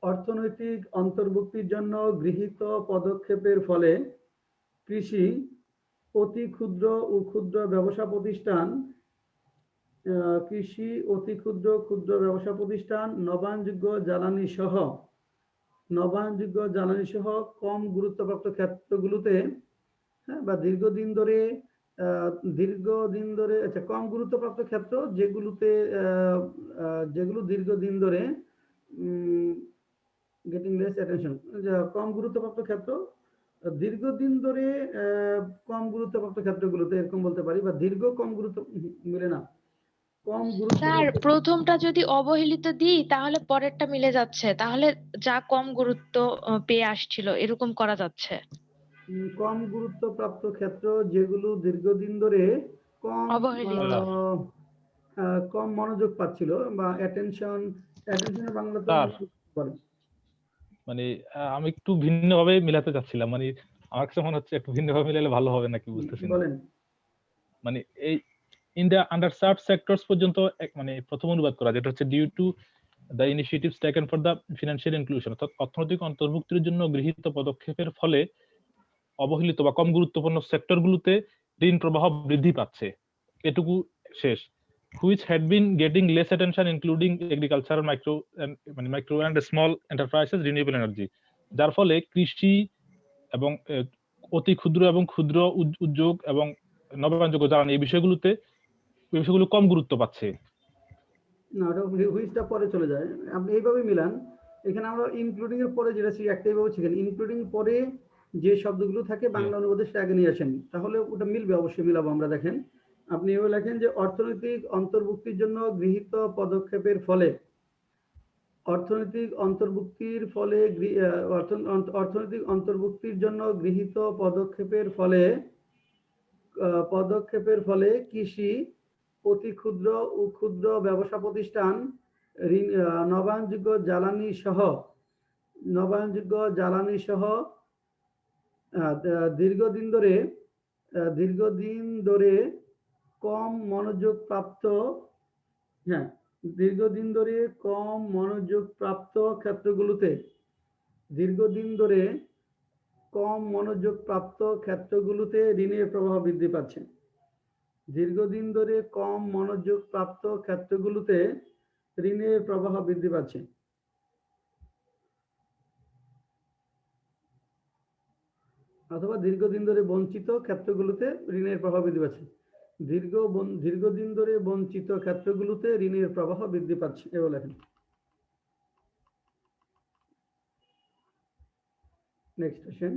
Speaker 2: অর্থনৈতিক অন্তর্ভুক্তির জন্য গৃহীত পদক্ষেপের ফলে কৃষি, অতি ক্ষুদ্র ও ক্ষুদ্র ব্যবসা প্রতিষ্ঠান, কৃষি, অতি ক্ষুদ্র ক্ষুদ্র ব্যবসা প্রতিষ্ঠান, নবায়নযোগ্য জ্বালানি সহ, নবায়নযোগ্য জ্বালানি সহ কম গুরুত্বপ্রাপ্ত ক্ষেত্রগুলোতে, হ্যাঁ, বা দীর্ঘদিন ধরে আচ্ছা, কম গুরুত্বপ্রাপ্ত ক্ষেত্র যেগুলোতে যেগুলো দীর্ঘদিন ধরে গেটিং লেস অ্যাটেনশন, কম গুরুত্বপ্রাপ্ত ক্ষেত্র দীর্ঘদিন ধরে কম গুরুত্বপ্রাপ্ত ক্ষেত্রগুলোতে, এরকম বলতে পারি, বা দীর্ঘ কম গুরুত্ব মিলে না, কম গুরুত্ব।
Speaker 3: স্যার প্রথমটা যদি অবহেলিত দিই তাহলে পরেরটা মিলে যাচ্ছে, তাহলে যা কম গুরুত্ব পেয়ে আসছিল এরকম করা যাচ্ছে।
Speaker 2: কম গুরুত্বপ্রাপ্ত ক্ষেত্র যেগুলো দীর্ঘদিন ধরে কম
Speaker 3: অবহেলিত।
Speaker 2: কম মনোযোগ পাচ্ছিল, বা অ্যাটেনশন, অ্যাটেনশনের বাংলাতে
Speaker 5: স্যার মানে আমি একটু ভিন্নভাবে মিলাতে চাচ্ছিলাম, মানে আমার কাছে মনে হচ্ছে একটু ভিন্নভাবে মিলালে ভালো হবে নাকি বুঝতেছি না।
Speaker 2: বলেন।
Speaker 5: মানে এই ইন দ্য আন্ডারসার্ভড সেক্টরস পর্যন্ত মানে প্রথম অনুবাদ করা, যেটা হচ্ছে due to the initiatives taken for the financial inclusion, অর্থাৎ অর্থনৈতিক অন্তর্ভুক্তির জন্য গৃহীত পদক্ষেপের ফলে অবহেলিত বা কম গুরুত্বপূর্ণ সেক্টরগুলোতে ঋণ প্রবাহ বৃদ্ধি পাচ্ছে, এটুকু শেষ। Which had been getting less attention including agriculture, micro and small enterprises, renewable energy, যার ফলে কৃষি এবং অতি ক্ষুদ্র এবং ক্ষুদ্র উদ্যোগ এবং নবায়নযোগ্য জ্বালানি এই বিষয়গুলো কম গুরুত্ব পাচ্ছে।
Speaker 2: না, ওটা হুইচটা পরে চলে যায়, আপনি এইভাবে মিলান। এখানে আমরা ইনক্লুডিং এর পরে যেটা একটা এইভাবে শিখেন, ইনক্লুডিং পরে যে শব্দগুলো থাকে বাংলা অনুবাদে সেটা আগে নিয়ে আসেন, তাহলে ওটা মিলবে, অবশ্যই মিলাবো আমরা। দেখেন আপনি এভাবে লেখেন যে অর্থনৈতিক অন্তর্ভুক্তির জন্য গৃহীত পদক্ষেপের ফলে, অর্থনৈতিক অন্তর্ভুক্তির ফলে, অর্থনৈতিক অন্তর্ভুক্তির জন্য গৃহীত পদক্ষেপের ফলে কৃষি, অতি ক্ষুদ্র ও ক্ষুদ্র ব্যবসা প্রতিষ্ঠান, নবায়নযোগ্য জ্বালানি সহ, নবায়নযোগ্য জ্বালানি সহ দীর্ঘদিন ধরে কম মনোযোগ প্রাপ্ত, হ্যাঁ, দীর্ঘদিন ধরে কম মনোযোগ প্রাপ্ত ক্ষেত্রগুলোতে, দীর্ঘদিন ধরে কম মনোযোগ প্রাপ্ত ক্ষেত্রগুলোতে ঋণের প্রবাহ বৃদ্ধি পাচ্ছে। দীর্ঘদিন ধরে কম মনোযোগ প্রাপ্ত ক্ষেত্রগুলোতে ঋণের প্রবাহ বৃদ্ধি পাচ্ছে। অথবা দীর্ঘদিন ধরে বঞ্চিত ক্ষেত্রগুলোতে ঋণের প্রবাহ বৃদ্ধি পাচ্ছে। দীর্ঘদিন ধরে বঞ্চিত ক্ষেত্রগুলোতে ঋণের প্রবাহ বৃদ্ধি পাচ্ছে, এও লেখেন। Next question.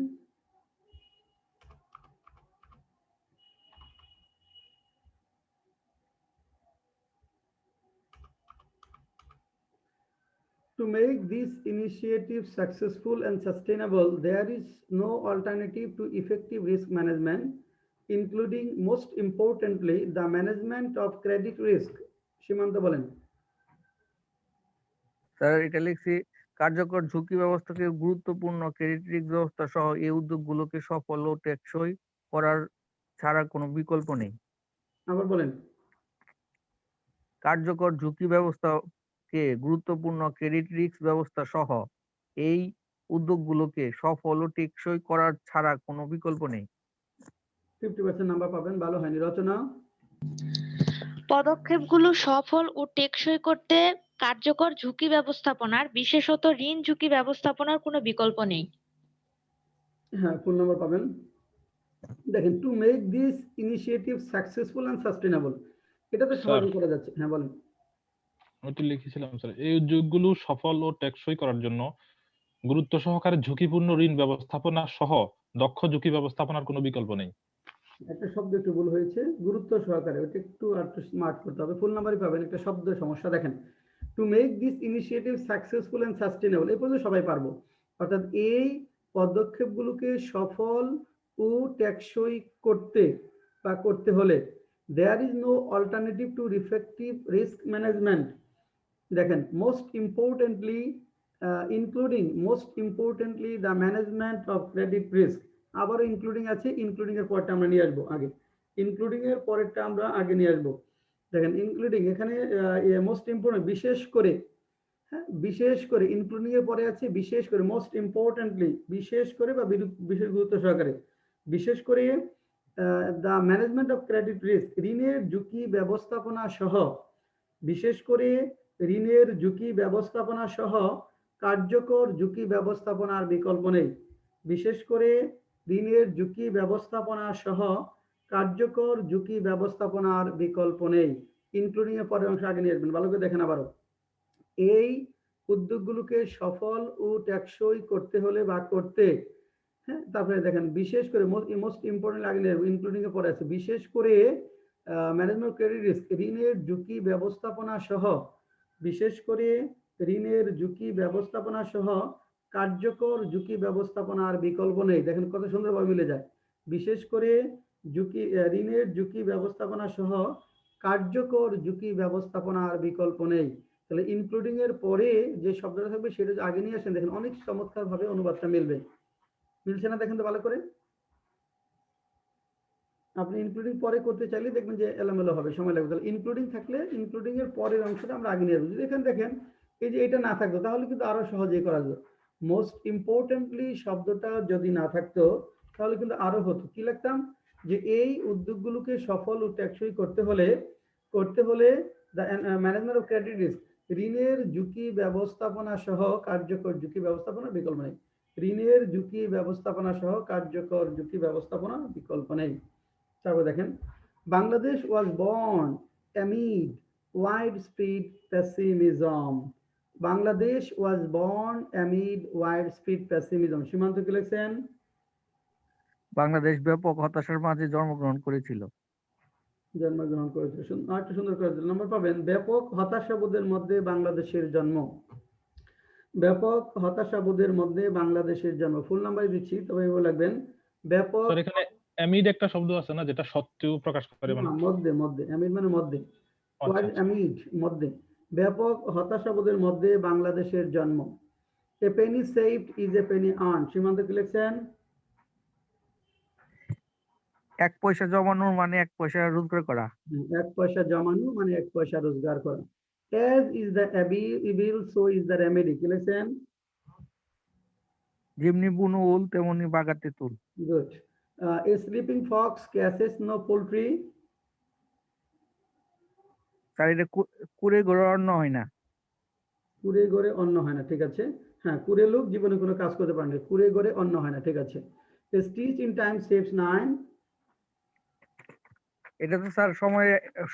Speaker 2: To make these initiatives successful and sustainable, there is no alternative to effective risk management, including, most importantly, the management of credit risk. সীমান্ত বলেন।
Speaker 4: স্যার এটা লিখছি, কার্যকর ঝুঁকি ব্যবস্থাকে গুরুত্বপূর্ণ ক্রেডিট রিস্ক ব্যবস্থা সহ এই উদ্যোগগুলোকে সফল ও টেকসই করার ছাড়া কোনো বিকল্প নেই।
Speaker 2: আবার বলেন।
Speaker 4: কার্যকর ঝুঁকি ব্যবস্থাকে গুরুত্বপূর্ণ ক্রেডিট রিস্ক ব্যবস্থা সহ এই উদ্যোগগুলোকে সফল ও টেকসই করার ছাড়া কোনো বিকল্প নেই।
Speaker 2: 50% নাম্বার পাবেন, ভালো হয়নি। রচনা?
Speaker 3: পদক্ষেপগুলো সফল ও টেকসই করতে কার্যকর ঝুঁকি ব্যবস্থাপনার, বিশেষত ঋণ ঝুঁকি ব্যবস্থাপনার কোনো বিকল্প নেই।
Speaker 2: হ্যাঁ, ফুল নাম্বার পাবেন। দেখেন, to make this initiative successful and sustainable, এটা তো
Speaker 5: স্যার
Speaker 2: সহজে করা যাচ্ছে। হ্যাঁ বলেন।
Speaker 5: ওটি লিখেছিলাম স্যার, এই উদ্যোগগুলো সফল ও টেকসই করার জন্য গুরুত্ব সহকারে ঝুঁকিপূর্ণ ঋণ ব্যবস্থাপনা সহ দক্ষ ঝুঁকি ব্যবস্থাপনার কোনো বিকল্প নেই।
Speaker 2: একটা শব্দ একটু ভুল হয়েছে, গুরুত্ব সহকারে, ওটা একটু আর একটু স্মার্ট করতে হবে। ফুল নাম্বারই পাবেন, একটা শব্দ সমস্যা। দেখেন, to make this initiative successful and sustainable, এই পর্যন্ত সবাই পারবো। অর্থাৎ এই পদক্ষেপগুলোকে সফল ও টেকসই করতে বা করতে হলে there is no alternative to effective risk management. দেখেন, most importantly the management of credit risk. আবারও ইনক্লুডিং আছে, ইনক্লুডিং এর পরটা আমরা নিয়ে আসবো আগে, ইনক্লুডিং এর পরেরটা আমরা আগে নিয়ে আসবো। দেখেন, ইনক্লুডিং এখানে মোস্ট ইম্পর্টেন্ট, বিশেষ করে, হ্যাঁ বিশেষ করে, ইনক্লুডিং এর পরে আছে বিশেষ করে, মোস্ট ইম্পর্টেন্টলি বিশেষ করে বা বিশেষ গুরুত্ব সহকারে, বিশেষ করে the management of credit risk, ঋণের ঝুঁকি ব্যবস্থাপনা সহ, বিশেষ করে ঋণের ঝুঁকি ব্যবস্থাপনা সহ কার্যকর ঝুঁকি ব্যবস্থাপনার বিকল্প নেই। বিশেষ করে ঋণের ঝুঁকি ব্যবস্থাপনা সহ কার্যকর ঝুঁকি ব্যবস্থাপনার বিকল্প নেই। ইনক্লুডিং এর পরের অংশ আগে নিয়ে আসবেন, ভালো করে দেখেন আবারও। এই উদ্যোগগুলোকে সফল ও টেকসই করতে হলে বা করতে, হ্যাঁ তারপরে দেখেন, বিশেষ করে মোস্ট ইম্পর্টেন্ট আগে নিয়ে আসবো, ইনক্লুডিং এর পরে আছে বিশেষ করে ম্যানেজমেন্ট ক্রেডিট রিস্ক, ঋণের ঝুঁকি ব্যবস্থাপনা সহ, বিশেষ করে ঋণের ঝুঁকি ব্যবস্থাপনা সহ কার্যকর ঝুঁকি ব্যবস্থাপনার বিকল্প নেই। দেখেন কত সুন্দরভাবে মিলে যায়, বিশেষ করে ঋণের ঝুঁকি ব্যবস্থাপনা সহ কার্যকর ঝুঁকি ব্যবস্থাপনার বিকল্প নেই। তাহলে ইনক্লুডিং এর পরে যে শব্দটা থাকবে সেটা আগে নিয়ে আসেন, দেখেন অনেক চমৎকার ভাবে অনুবাদটা মিলবে। মিলছে না? দেখেন তো ভালো করে। আপনি ইনক্লুডিং পরে করতে চাইলে দেখবেন যে এলোমেলো হবে, সময় লাগবে। তাহলে ইনক্লুডিং থাকলে ইনক্লুডিং এর পরের অংশটা আমরা আগে নিয়ে আসবো। যদি এখানে দেখেন এই যে এটা না থাকতো তাহলে কিন্তু আরো সহজেই করা যেত। মোস্ট ইম্পর্টেন্টলি শব্দটা যদি না থাকতো তাহলে কিন্তু আরো হতো, কি লিখতাম, যে এই উদ্যোগগুলোকে সফল ও টেকসই করতে হলে ম্যানেজমেন্ট অফ ক্রেডিট রিস্ক, ঋণের ঝুঁকি ব্যবস্থাপনা সহ কার্যকর ঝুঁকি ব্যবস্থাপনা বিকল্প নেই। ঋণের ঝুঁকি ব্যবস্থাপনা সহ কার্যকর ঝুঁকি ব্যবস্থাপনা বিকল্প নেই। তারপর দেখেন, Bangladesh was born amid widespread pessimism. Bangladesh was born amid widespread pessimism. Simanta কি লিখছেন?
Speaker 4: বাংলাদেশ ব্যাপক হতাশার মাঝে জন্মগ্রহণ করেছিল।
Speaker 2: জন্মগ্রহণ করেছে, আরেকটু সুন্দর করে দিল, নম্বর পাবেন। ব্যাপক হতাশাবোধের মধ্যে বাংলাদেশের জন্ম, ব্যাপক হতাশাবোধের মধ্যে বাংলাদেশের জন্ম। ফুল নাম্বার দিচ্ছি, তবে এভাবে লাগবেন, ব্যাপক।
Speaker 5: স্যার এখানে অ্যামিড একটা শব্দ আছে না, যেটা সত্ত্বেও প্রকাশ করে, মানে
Speaker 2: মধ্যে, মধ্যে, অ্যামিড মানে মধ্যে,
Speaker 5: আচ্ছা আচ্ছা।
Speaker 2: অ্যামিড মধ্যে, ব্যাপক হতাশাবোধের মধ্যে বাংলাদেশের জন্ম। এ Penney saved is a Penney earn. সীমান্ত কি লিখছেন?
Speaker 4: 1 পয়সা জমানোর মানে 1 পয়সা রোজগার করা।
Speaker 2: 1 পয়সা জমানো মানে 1 পয়সা রোজগার করা। As is the evil, so is the remedy। কি লিখছেন?
Speaker 4: যেমনি বুনো উল তেমনি বাগাতে তুল।
Speaker 2: Good. A sleeping fox catches no poultry।
Speaker 4: Sir এটা কুড়ে ঘরে অন্ন হয় না।
Speaker 2: কুড়ে ঘরে অন্ন হয় না, ঠিক আছে। হ্যাঁ, কুড়ে লোক জীবনে কোনো কাজ করতে পারে না, কুড়ে ঘরে অন্ন হয় না, ঠিক আছে। A stitch in time saves 9।
Speaker 4: এটা তো স্যার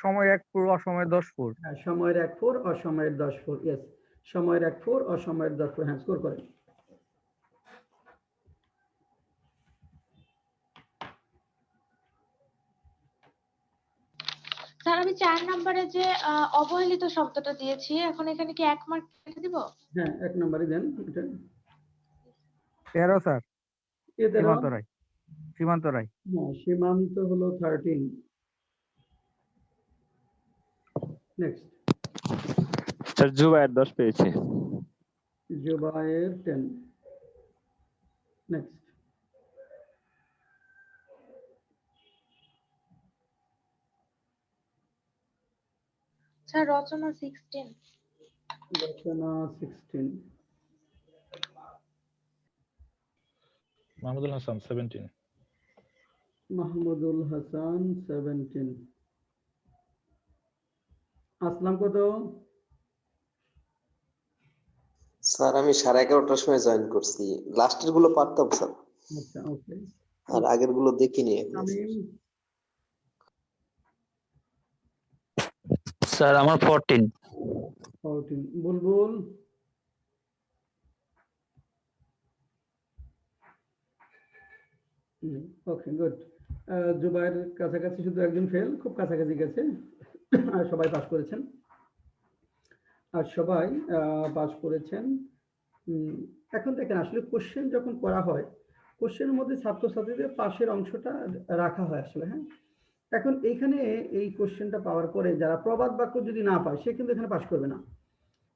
Speaker 4: সময় 1 ফুর অসময় 10 ফুর।
Speaker 2: হ্যাঁ, সময়ের 1 ফোর অসময়ের 10 ফোর। ইয়েস, সময়ের 1 ফোর অসময়ের 10 ফোর। হ্যাঁ, স্কোর করেন।
Speaker 3: স্যার আমি 4 নম্বরে যে অবহেলিত শব্দটা দিয়েছি, এখন এখানে কি 1 মার্ক কেটে দিব?
Speaker 2: হ্যাঁ, 1 নম্বরই দেন এটা।
Speaker 4: 13 স্যার।
Speaker 2: এ 13।
Speaker 4: সীমান্ত রায়।
Speaker 2: হ্যাঁ, সীমান্ত হলো 13। নেক্সট।
Speaker 8: স্যার জুবায়ের 10 পেয়েছে।
Speaker 2: জুবায়ের 10। নেক্সট।
Speaker 3: স্যার রচনা 16।
Speaker 2: রচনা 16।
Speaker 5: মাহমুদুল হাসান 17।
Speaker 2: মাহমুদুল হাসান 17। আসলাম কত?
Speaker 9: স্যার আমি 11:30টার সময় জয়েন করছি, লাস্টের গুলো পারতাম স্যার,
Speaker 2: আচ্ছা, ওকে।
Speaker 9: আর আগের গুলো দেখিনি এখনো।
Speaker 2: তামিম
Speaker 6: স্যার আমার 14।
Speaker 2: 14। বুলবুল ওকে, গুড। জুবাইর কাছাকাছি, শুধু একজন ফেল, খুব কাছাকাছি গেছে, আর সবাই পাস করেছেন। পাস করেছেন। এখন দেখেন, আসলে কোশ্চেন যখন করা হয়, কোশ্চেনের মধ্যে ছাত্রছাত্রীদের পাশের অংশটা রাখা হয় আসলে, হ্যাঁ। এখন এইখানে এই কোশ্চেনটা পাওয়ার পরে যারা প্রবাদ বাক্য যদি না পায়, সে কিন্তু এখানে পাস করবে না।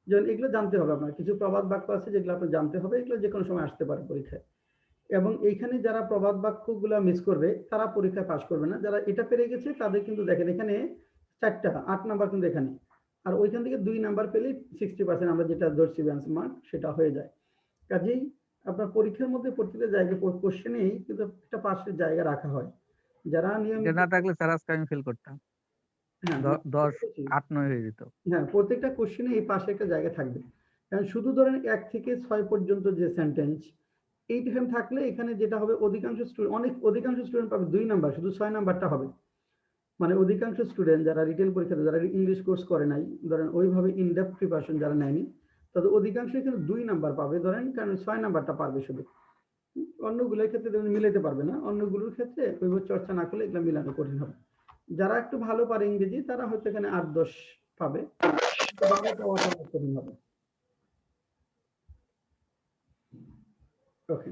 Speaker 2: যেমন এগুলো জানতে হবে আপনার, কিছু প্রবাদ বাক্য আছে যেগুলো আপনার জানতে হবে, এগুলো যে কোনো সময় আসতে পারে পরীক্ষায়। এবং এইখানে যারা প্রবাদ বাক্যগুলো মিস করবে তারা পরীক্ষায় পাস করবে না। যারা এটা পেরে গেছে তাদের কিন্তু দেখেন এখানে 4টা 8 নাম্বার কিন্তু এখানে, আর ওইখান থেকে 2 নাম্বার পেলে 60% আমরা যেটা ধরছি ব্যান্স মার্ক, সেটা হয়ে যায়। কাজেই আপনার পরীক্ষার মধ্যে প্রত্যেকটা জায়গায় কোশ্চেনেই কিন্তু একটা পাশের জায়গা রাখা হয়। যারা
Speaker 4: এটা
Speaker 2: নিয়মিত,
Speaker 4: না থাকলে স্যার আজকে আমি ফেল করতাম,
Speaker 2: হ্যাঁ
Speaker 4: 10 8 9 হয়ে যেত।
Speaker 2: হ্যাঁ, প্রত্যেকটা কোশ্চেনে এই পাশে একটা জায়গা থাকবে। কারণ শুধু ধরেন 1 থেকে 6 পর্যন্ত যে সেন্টেন্স, এইখানে থাকলে এখানে যেটা হবে, অধিকাংশ স্টুডেন্ট পাবে 2 নাম্বার, শুধু 6 নাম্বারটা হবে। মানে অধিকাংশ স্টুডেন্ট যারা রিটেন পরীক্ষাতে, যারা ইংলিশ কোর্স করে নাই, ধরেন ওইভাবে ইনডেপথ প্রিপারেশন যারা নেয়নি, তাদের অধিকাংশ এখানে 2 নাম্বার পাবে ধরেন, কারণ 6 নাম্বারটা পারবে শুধু। অন্যগুলোর ক্ষেত্রে দেখবেন মিলাইতে পারবে না, অন্যগুলোর ক্ষেত্রে ওইভাবে চর্চা না করলে এগুলো মিলানো কঠিন হবে। যারা একটু ভালো পারে ইংরেজি, তারা হয়তো এখানে 8-10 পাবে, 12 পাওয়াটা কঠিন হবে। ওকে,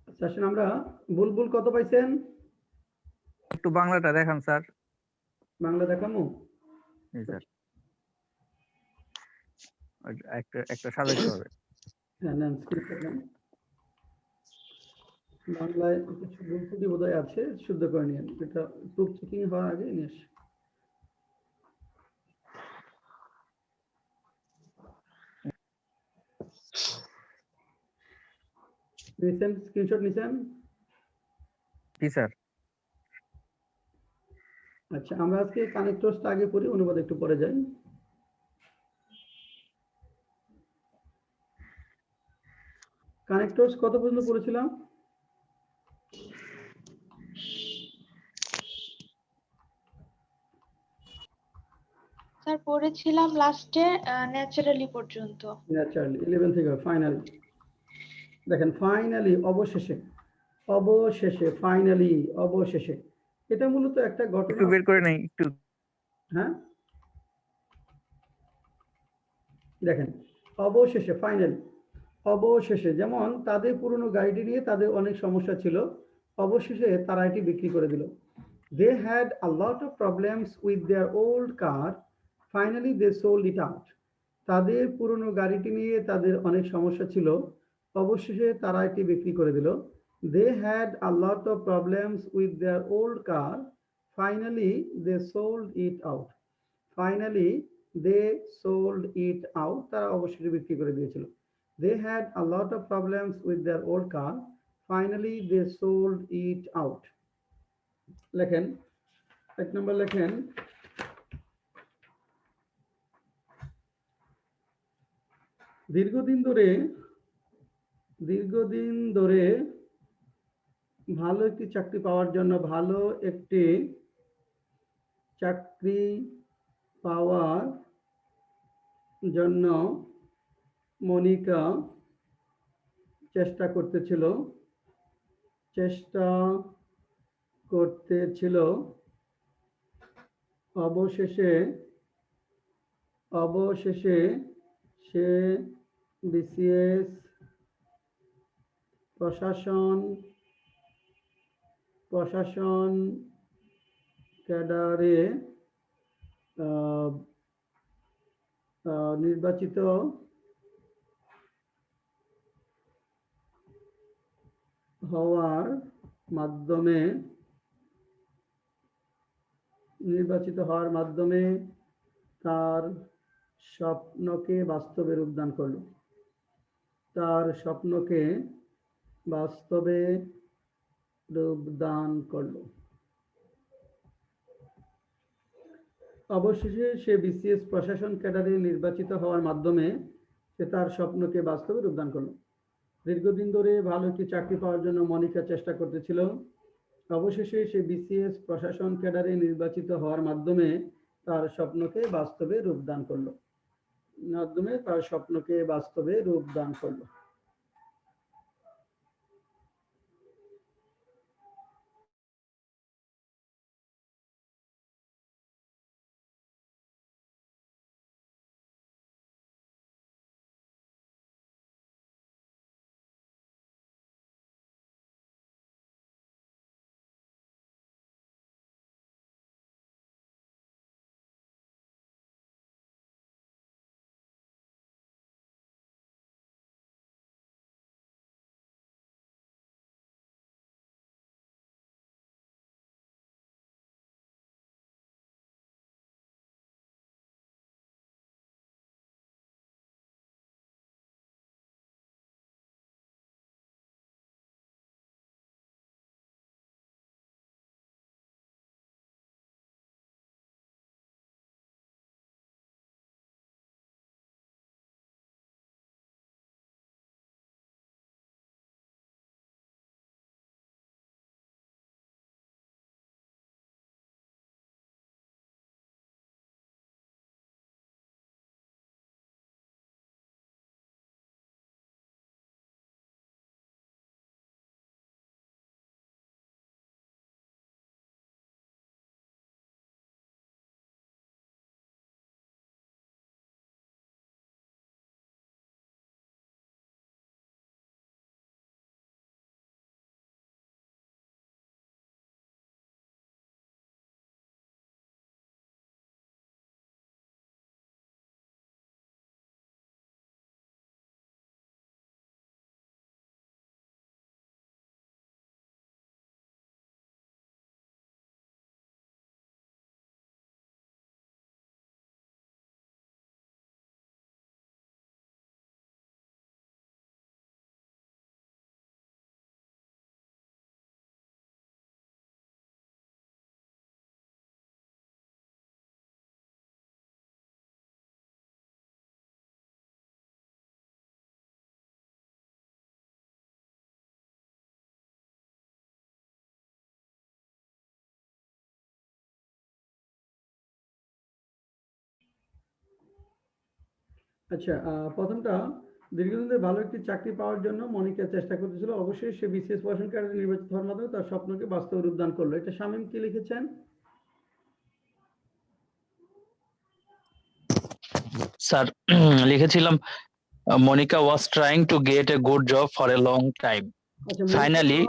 Speaker 2: আচ্ছা আসুন আমরা, বুলবুল কত পাইছেন?
Speaker 4: একটু বাংলাটা দেখান স্যার।
Speaker 2: বাংলা দেখামো?
Speaker 4: জি স্যার, একটা সাজাইতে হবে।
Speaker 2: হ্যাঁ, নেন স্ক্রিনশট নেন। বাংলায় কিছু ভুল ত্রুটি বোধহয় আছে, শুদ্ধ করে নিন, এটা প্রুফ চেকিং হওয়ার আগে নিয়ে আসি। নিছেন, স্ক্রিনশট নিছেন?
Speaker 4: জি স্যার।
Speaker 2: আচ্ছা, আমরা আজকে কানেক্টরসটা আগে পড়ি, অনুবাদ একটু পরে যাই। কানেক্টরস কত পর্যন্ত পড়েছিলাম?
Speaker 3: স্যার পড়েছিলাম লাস্টে ন্যাচারালি পর্যন্ত।
Speaker 2: ন্যাচারালি 11 থেকে ফাইনালি। দেখেন, ফাইনালি, অবশেষে ফাইনালি, অবশেষে, এটা মূলত একটা
Speaker 4: একটু
Speaker 2: ঘটনা।
Speaker 4: বের করে নেই একটু।
Speaker 2: হ্যাঁ, দেখেন, অবশেষে ফাইনালি, অবশেষে, যেমন তাদের পুরনো গাড়িটি নিয়ে তাদের অনেক সমস্যা ছিল, অবশেষে তারা এটি বিক্রি করে দিল। They had a lot of problems with their old car. Finally, they sold it out. তাদের পুরনো গাড়িটি নিয়ে তাদের অনেক সমস্যা ছিল, অবশেষে তারা এটি বিক্রি করে দিল। They had a lot of problems with their old car. Finally, they sold it out. Finally, they sold it out. তারা অবশেষে বিক্রি করে দিয়েছিল। They had a lot of problems with their old car. Finally, they sold it out. লেখেন, 1 নম্বর লেখেন, দীর্ঘদিন ধরে ভালো একটি চাকরি পাওয়ার জন্য, ভালো একটি চাকরি পাওয়ার জন্য মনিকা চেষ্টা করতেছিল। অবশেষে সে বিসিএস প্রশাসন ক্যাডারে নির্বাচিত হওয়ার মাধ্যমে তার স্বপ্নকে বাস্তবে রূপদান করলো। তার স্বপ্নকে বাস্তবে রূপদান করলো। অবশেষে সে বিসিএস প্রশাসন ক্যাডারে নির্বাচিত হওয়ার মাধ্যমে সে তার স্বপ্নকে বাস্তবে রূপদান করলো। দীর্ঘদিন ধরে ভালো একটি চাকরি পাওয়ার জন্য মনিকা চেষ্টা করতেছিল। অবশেষে সে বিসিএস প্রশাসন ক্যাডারে নির্বাচিত হওয়ার মাধ্যমে তার স্বপ্নকে বাস্তবে রূপদান করলো। আচ্ছা, প্রথমটা, দীর্ঘদিন ধরে ভালো একটি চাকরি পাওয়ার জন্য মনিকা চেষ্টা করতেছিল। অবশ্যই সে বিসিএস প্রশাসন ক্যাডারে নির্বাচিত হওয়ার মাধ্যমে তার স্বপ্নকে বাস্তবে রূপদান করলো। এটা শামীম কি লিখেছেন?
Speaker 6: স্যার লিখেছিলাম Monica was trying to get a good job for a long time.
Speaker 2: আচ্ছা,
Speaker 6: ফাইনালি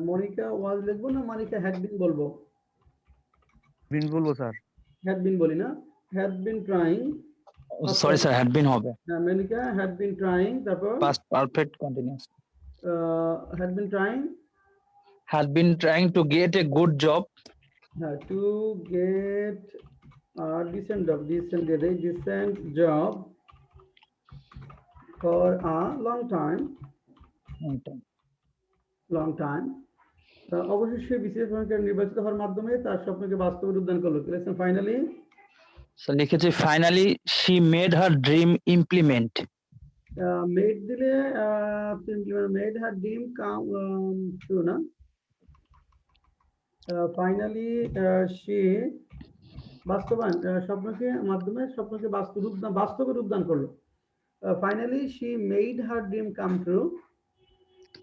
Speaker 2: মনিকা ওয়াজ লিখবো না মনিকা হ্যাড বিন বলবো?
Speaker 4: বিন বলবো স্যার।
Speaker 2: হ্যাড বিন বলি না, had been trying.
Speaker 6: Sorry sir, had been হবে।
Speaker 2: মনিকা হ্যাড বিন ট্রাইং, তারপর
Speaker 6: past perfect continuous.
Speaker 2: Had been trying
Speaker 6: to get a good job
Speaker 2: to get a decent job for a long time. অবশেষে BCS নির্বাচিত হওয়ার মাধ্যমে তার স্বপ্নকে বাস্তবে রূপদান করলো। ফাইনালি
Speaker 6: স্যার লিখেছি finally she made her dream implement.
Speaker 2: Made দিলে made her dream come true না? ফাইনালি সে বাস্তবায়ন স্বপ্নকে মাধ্যমে স্বপ্নকে বাস্তবে রূপদান করলো। Finally she made her dream come true.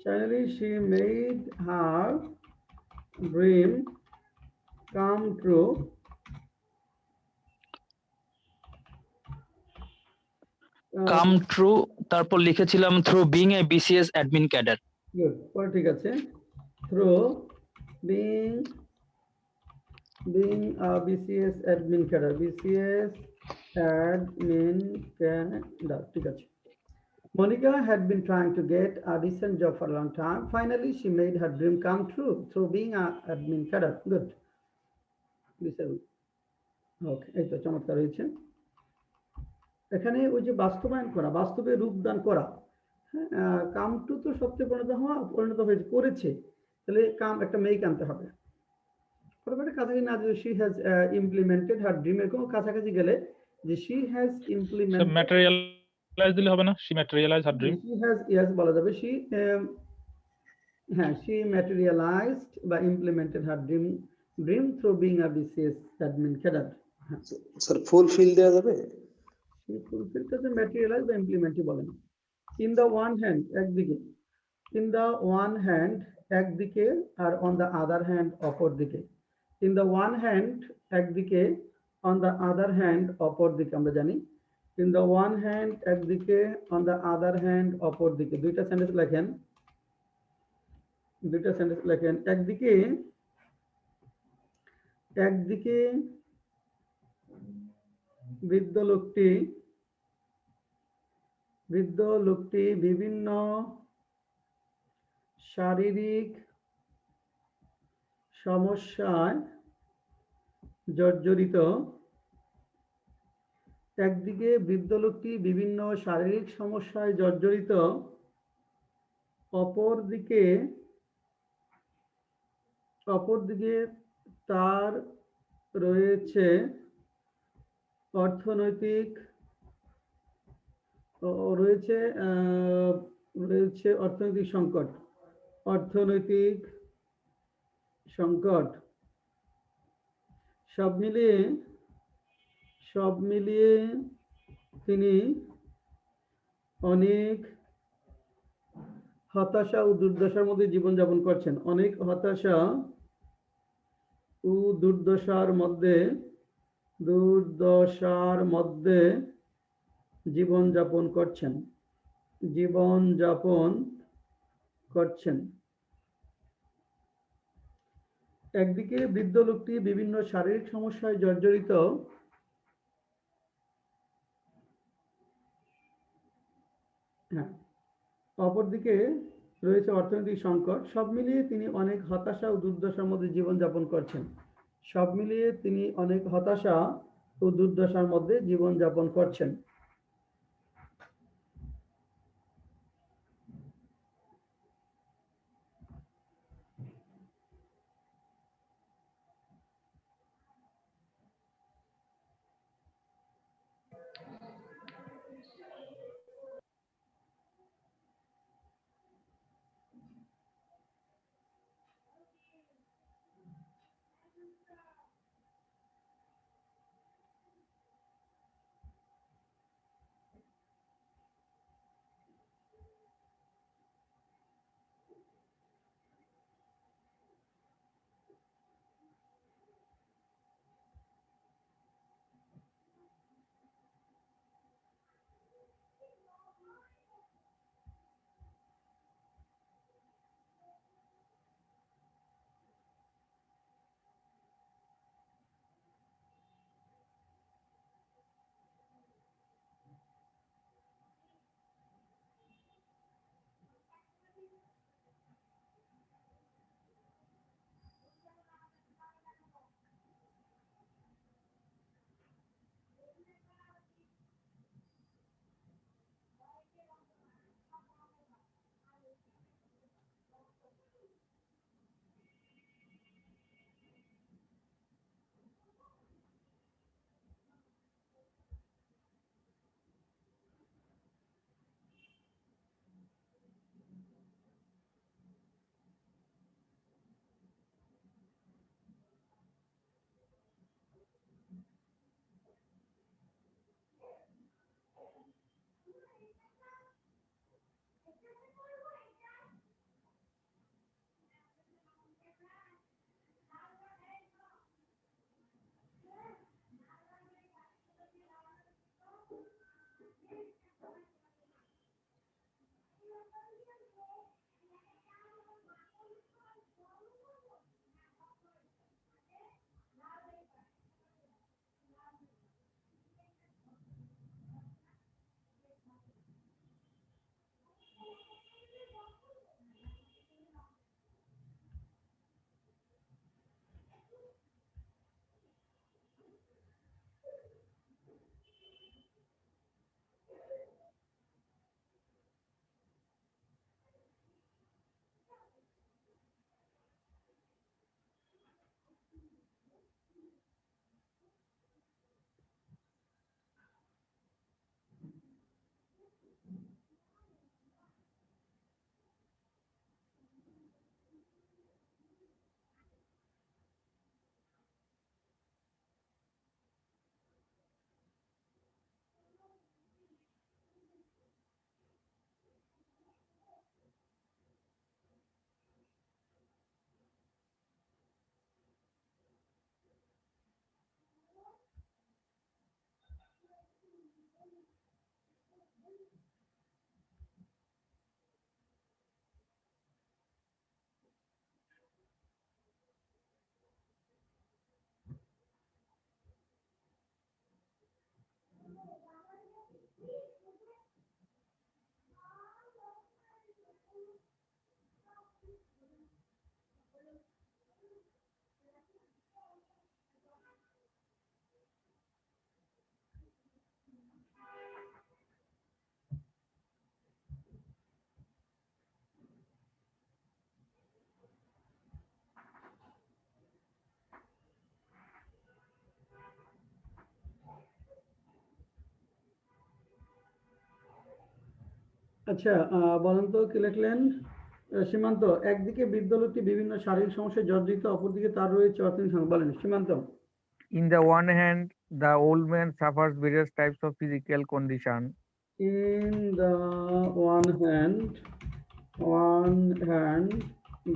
Speaker 2: Finally she made her dream come true.
Speaker 6: Come true, তারপর লিখেছিলাম through being a BCS admin cadre.
Speaker 2: Good, পরে ঠিক আছে। Through being a BCS admin cadre, BCS admin cadre, ঠিক আছে। Monica had been trying to get a decent job for a long time. Finally, she made her dream come true through being an admin cadre. Good. Okay, এই তো চমৎকার হয়েছে। এখানে ওই যে বাস্তবায়ন করা, বাস্তবে রূপদান করা, কাম টু তো সবচেয়ে পরিণত হয়েছে, করেছে, তাহলে কাম একটা মেয়েকে আনতে হবে। পরবর্তী কাছাকাছি না যে she has implemented her dream, এরকম কাছাকাছি গেলে যে she has
Speaker 5: sir
Speaker 2: implemented,
Speaker 5: materialise দিলে হবে না? She materialise her dream.
Speaker 2: she has, yes বলা যাবে, হ্যাঁ she materialized বা implemented her dream through being a BCS admin cadet. হ্যাঁ,
Speaker 9: স্যার ফুলফিল দেওয়া যাবে?
Speaker 2: she fulfilled the materialize বা implement বলেন। in the one hand একদিকে, in the one hand একদিকে, আর on the other hand অপর দিকে। in the one hand একদিকে, on the other hand অপর দিকে, আমরা জানি in the one hand একদিকে, on the other hand অপর দিকে। দুইটা সেন্টেন্স লেখেন, একদিকে, একদিকে বৃদ্ধ লোকটি বিভিন্ন শারীরিক সমস্যায় জর্জরিত। একদিকে বৃদ্ধ লোকটি বিভিন্ন শারীরিক সমস্যায় জর্জরিত, অপরদিকে তার রয়েছে অর্থনৈতিক সংকট। সব মিলিয়ে তিনি অনেক হতাশা ও দুর্দশার মধ্যে জীবনযাপন করছেন। অনেক হতাশা ও দুর্দশার মধ্যে জীবনযাপন করছেন। একদিকে বৃদ্ধ লোকটি বিভিন্ন শারীরিক সমস্যায় জর্জরিত, অপরদিকে রয়েছে অর্থনৈতিক সংকট। সব মিলিয়ে তিনি অনেক হতাশা ও দুর্দশার মধ্যে জীবনযাপন করছেন। আচ্ছা, বলেন তো কি লিখলেন? সীমান্ত, একদিকে বৃদ্ধ লোকটি বিভিন্ন শারীরিক সমস্যায় জর্জরিত, অপরদিকে তার রয়েছে অর্থনৈতিক সমস্যা। বলেন সীমান্ত।
Speaker 4: In the one hand, the old man suffers various types of physical condition.
Speaker 2: In the one hand,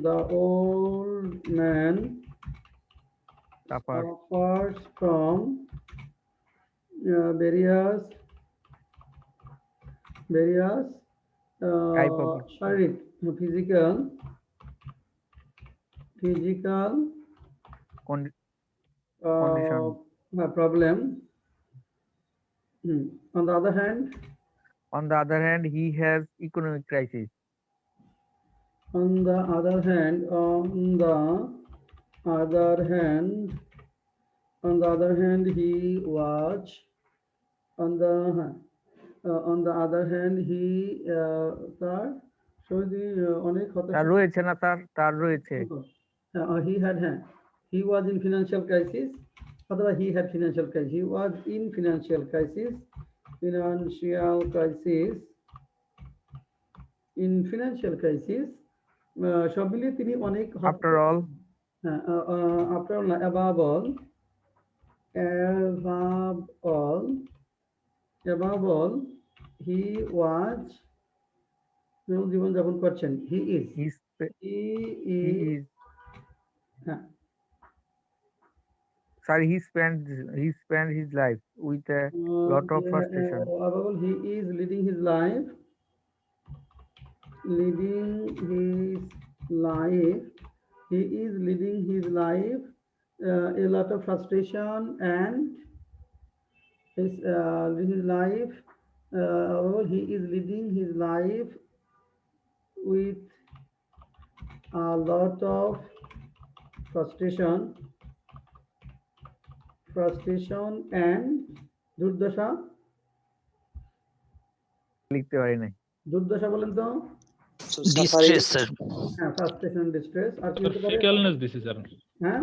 Speaker 2: the old man
Speaker 4: Suffers
Speaker 2: suffers from various
Speaker 4: type of
Speaker 2: শারীরিক physical
Speaker 4: condition.
Speaker 2: problem. On the other hand,
Speaker 4: he has economic crisis.
Speaker 2: on the other hand, he was তার অনেক
Speaker 4: তার রয়েছে না তার রয়েছে
Speaker 2: he was in financial crisis, অথবা he had financial crisis. He was in financial crisis. সব মিলিয়ে তিনি অনেক
Speaker 4: after all
Speaker 2: above all he was জীবনযাপন করছেন। he is
Speaker 4: sorry, he spent his life with a lot of frustration.
Speaker 2: Above all, he is leading his life a lot of frustration and he is leading his life with a lot of frustration and দুর্দশা।
Speaker 4: লিখতে পারি নাই।
Speaker 2: দুর্দশা বলেন তো?
Speaker 6: Distress, sir.
Speaker 2: হ্যাঁ, frustration and distress। আর কি হতে পারে?
Speaker 5: Fickleness, this is sir.
Speaker 2: হ্যাঁ,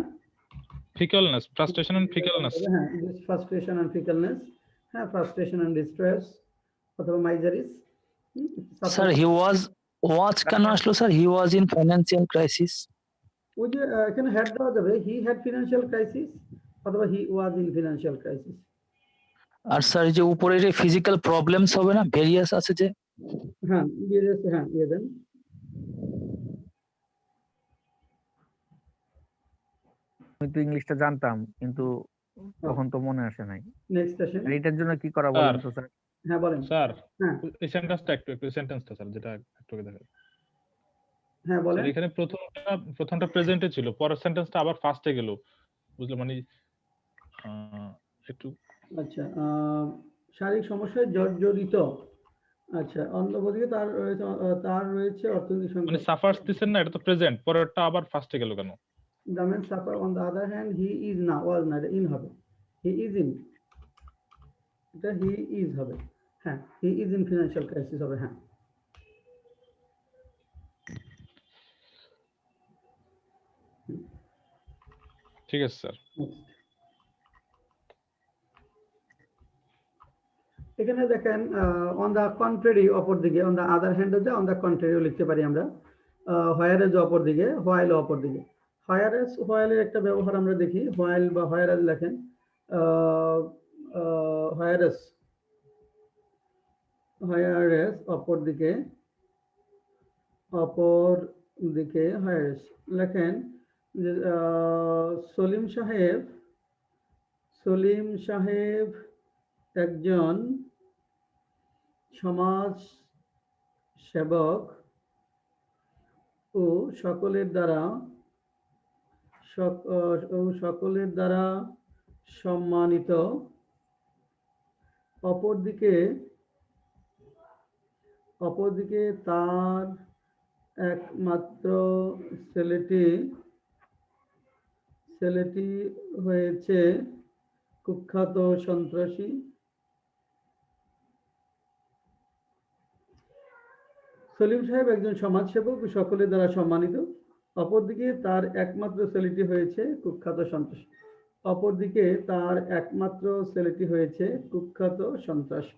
Speaker 5: Fickleness, frustration and fickleness.
Speaker 2: হ্যাঁ, frustration and fickleness, হ্যাঁ, frustration and distress অথবা miseries।
Speaker 6: Sir, he was কেন আসলো sir? He was in financial crisis.
Speaker 2: ওই যে এখানে হ্যাড দেওয়া যাবে, he had financial crisis অথবা he was in financial crisis।
Speaker 6: আর স্যার এই যে উপরে যে ফিজিক্যাল প্রবলেমস হবে না, ভেরিয়াস আছে যে,
Speaker 2: হ্যাঁ, দিয়ে দেন।
Speaker 4: আমি তো ইংলিশটা জানতাম কিন্তু তখন তো মনে আসে নাই।
Speaker 2: নেক্সট আসেন।
Speaker 4: এটার জন্য কি করা বলেন তো স্যার?
Speaker 2: হ্যাঁ বলেন
Speaker 5: স্যার,
Speaker 2: হ্যাঁ
Speaker 5: এই সেন্টেন্সটা একটু সেন্টেন্সটা স্যার যেটা একটু দেখেন।
Speaker 2: হ্যাঁ বলেন।
Speaker 5: স্যার এখানে প্রথমটা প্রেজেন্টে ছিল, পরের সেন্টেন্সটা আবার ফার্স্টে গেল, বুঝলে মানে একটু।
Speaker 2: আচ্ছা, শারীরিক সমস্যায় জর্জরিত। আচ্ছা, অন্যদিকে তার রয়েছে অর্থনৈতিক
Speaker 5: মানে
Speaker 2: সংকট।
Speaker 5: সাফার্স দিছেন না, এটা তো প্রেজেন্ট, পরেরটা আবার ফার্স্টে গেল কেন?
Speaker 2: The man suffer on the other hand, he is না, was না, ইন হবে, he is in, এটা he is হবে। হ্যাঁ, he is in financial crisis হবে। হ্যাঁ,
Speaker 5: ঠিক আছে স্যার।
Speaker 2: এখানে দেখেন অন দা কন্ট্রারি, অপর দিকে, অন দা আদার হ্যান্ড হচ্ছে অন দা কন্ট্রারিও লিখতে পারি আমরা। হোয়াইল অপর দিকে, হোয়াইল অপর দিকে। হোয়াইলের একটা ব্যবহার আমরা দেখি, হোয়াইল বা হোয়াইল লেখেন হোয়াইরাস অপর দিকে হোয়াইরাস লেখেন যে সলিম সাহেব একজন সমাজ সেবক ও সকলের দ্বারা সম্মানিত। অপরদিকে তার একমাত্র ছেলেটি হয়েছে কুখ্যাত সন্ত্রাসী। সলিম সাহেব একজন সমাজসেবক ও সকলের দ্বারা সম্মানিত। অপরদিকে তার একমাত্র ছেলেটি হয়েছে কুখ্যাত সন্ত্রাসী।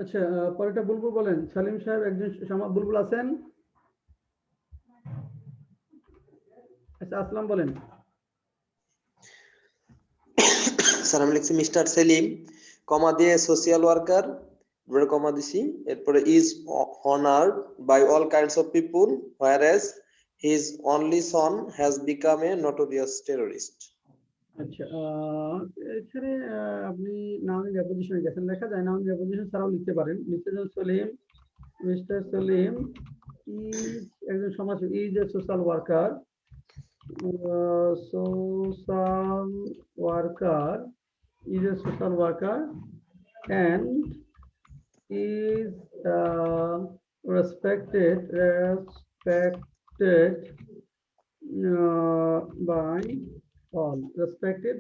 Speaker 2: আচ্ছা, পরেরটা বুলবুল বলেন। সালিম সাহেব একজন বুলবুল আছেন? আচ্ছা, আসলাম বলেন।
Speaker 9: স্যার আমি লিখছি মিস্টার সেলিম কমা দিয়ে সোশিয়াল ওয়ার্কার কমা দিছি, এরপরে is honored by all kinds of people whereas his only son has become a notorious terrorist.
Speaker 2: আচ্ছা, এখানে আপনি নাউন রেপোজিশনে গেছেন, লেখা যায় নাউন রেপোজিশন ছাড়াও লিখতে পারেন। মিস্টার সলিম ইজ একজন সমাজ is a social worker, is a social worker and is respected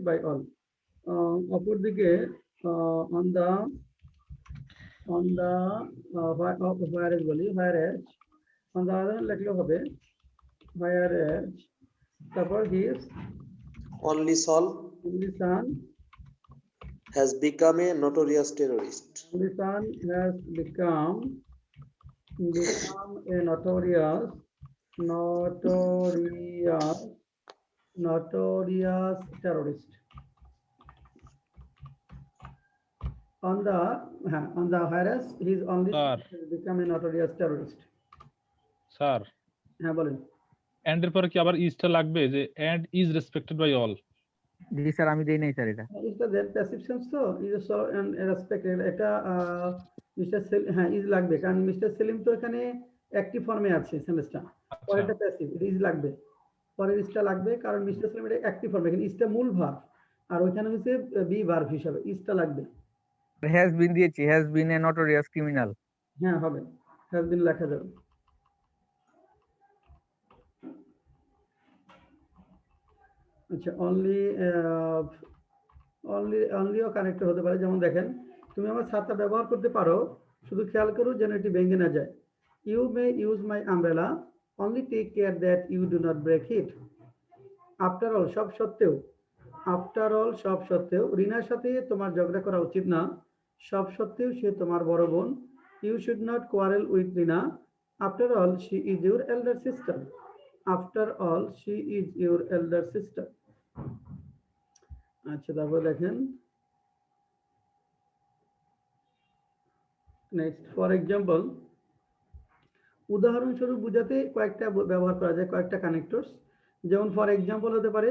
Speaker 2: by all. অপরদিকে on the whereas বলি, whereas on the other লিখলে হবে whereas, তারপর his
Speaker 9: Only son has become a notorious terrorist.
Speaker 2: only son has become a notorious terrorist. On the whereas his only son has become a notorious terrorist.
Speaker 5: Sir
Speaker 2: হ্যাঁ বলেন।
Speaker 5: And এর পরে কি আবার ইজটা লাগবে, যে and is respected by all?
Speaker 4: জি স্যার, আমি দেই নাই স্যার এটা।
Speaker 2: এটা দেন প্যাসিভ সেন্স, তো ইজ সো এন্ড রেসপেক্টেড, এটা মিস্টার সেলিম, হ্যাঁ ইজ লাগবে, কারণ মিস্টার সেলিম তো এখানে অ্যাক্টিভ ফর্মে আছে সেন্টেন্সটা, পরেরটা প্যাসিভ, ইজ লাগবে, পরের ইজটা লাগবে, কারণ মিস্টার সেলিম এটা অ্যাক্টিভ ফর্মে, এখানে ইজটা মূল ভার্ব আর ওইখানে হচ্ছে বি ভার্ব হিসাবে ইজটা লাগবে।
Speaker 4: হ্যাজ বিন দিয়েছি, has been A notorious criminal.
Speaker 2: হ্যাঁ হবে, হ্যাজ বিন লেখা যাবে। আচ্ছা, অনলিও কানেক্টর হতে পারে, যেমন দেখেন তুমি আমার ছাতা ব্যবহার করতে পারো, শুধু খেয়াল করো যেন এটি ভেঙে না যায়। You may use my umbrella, only take care that you do not break it. After all সব সত্ত্বেও রিনার সাথে তোমার ঝগড়া করা উচিত না, সব সত্ত্বেও সে তোমার বড় বোন। You should not quarrel with Rina, after all she is your elder sister. আচ্ছা, তারপর দেখেন নেক্সট, ফর এক্সাম্পল, উদাহরণস্বরূপ বোঝাতে কয়েকটা ব্যবহার করা যায়, কয়েকটা কানেক্টরস, যেমন ফর এক্সাম্পল হতে পারে,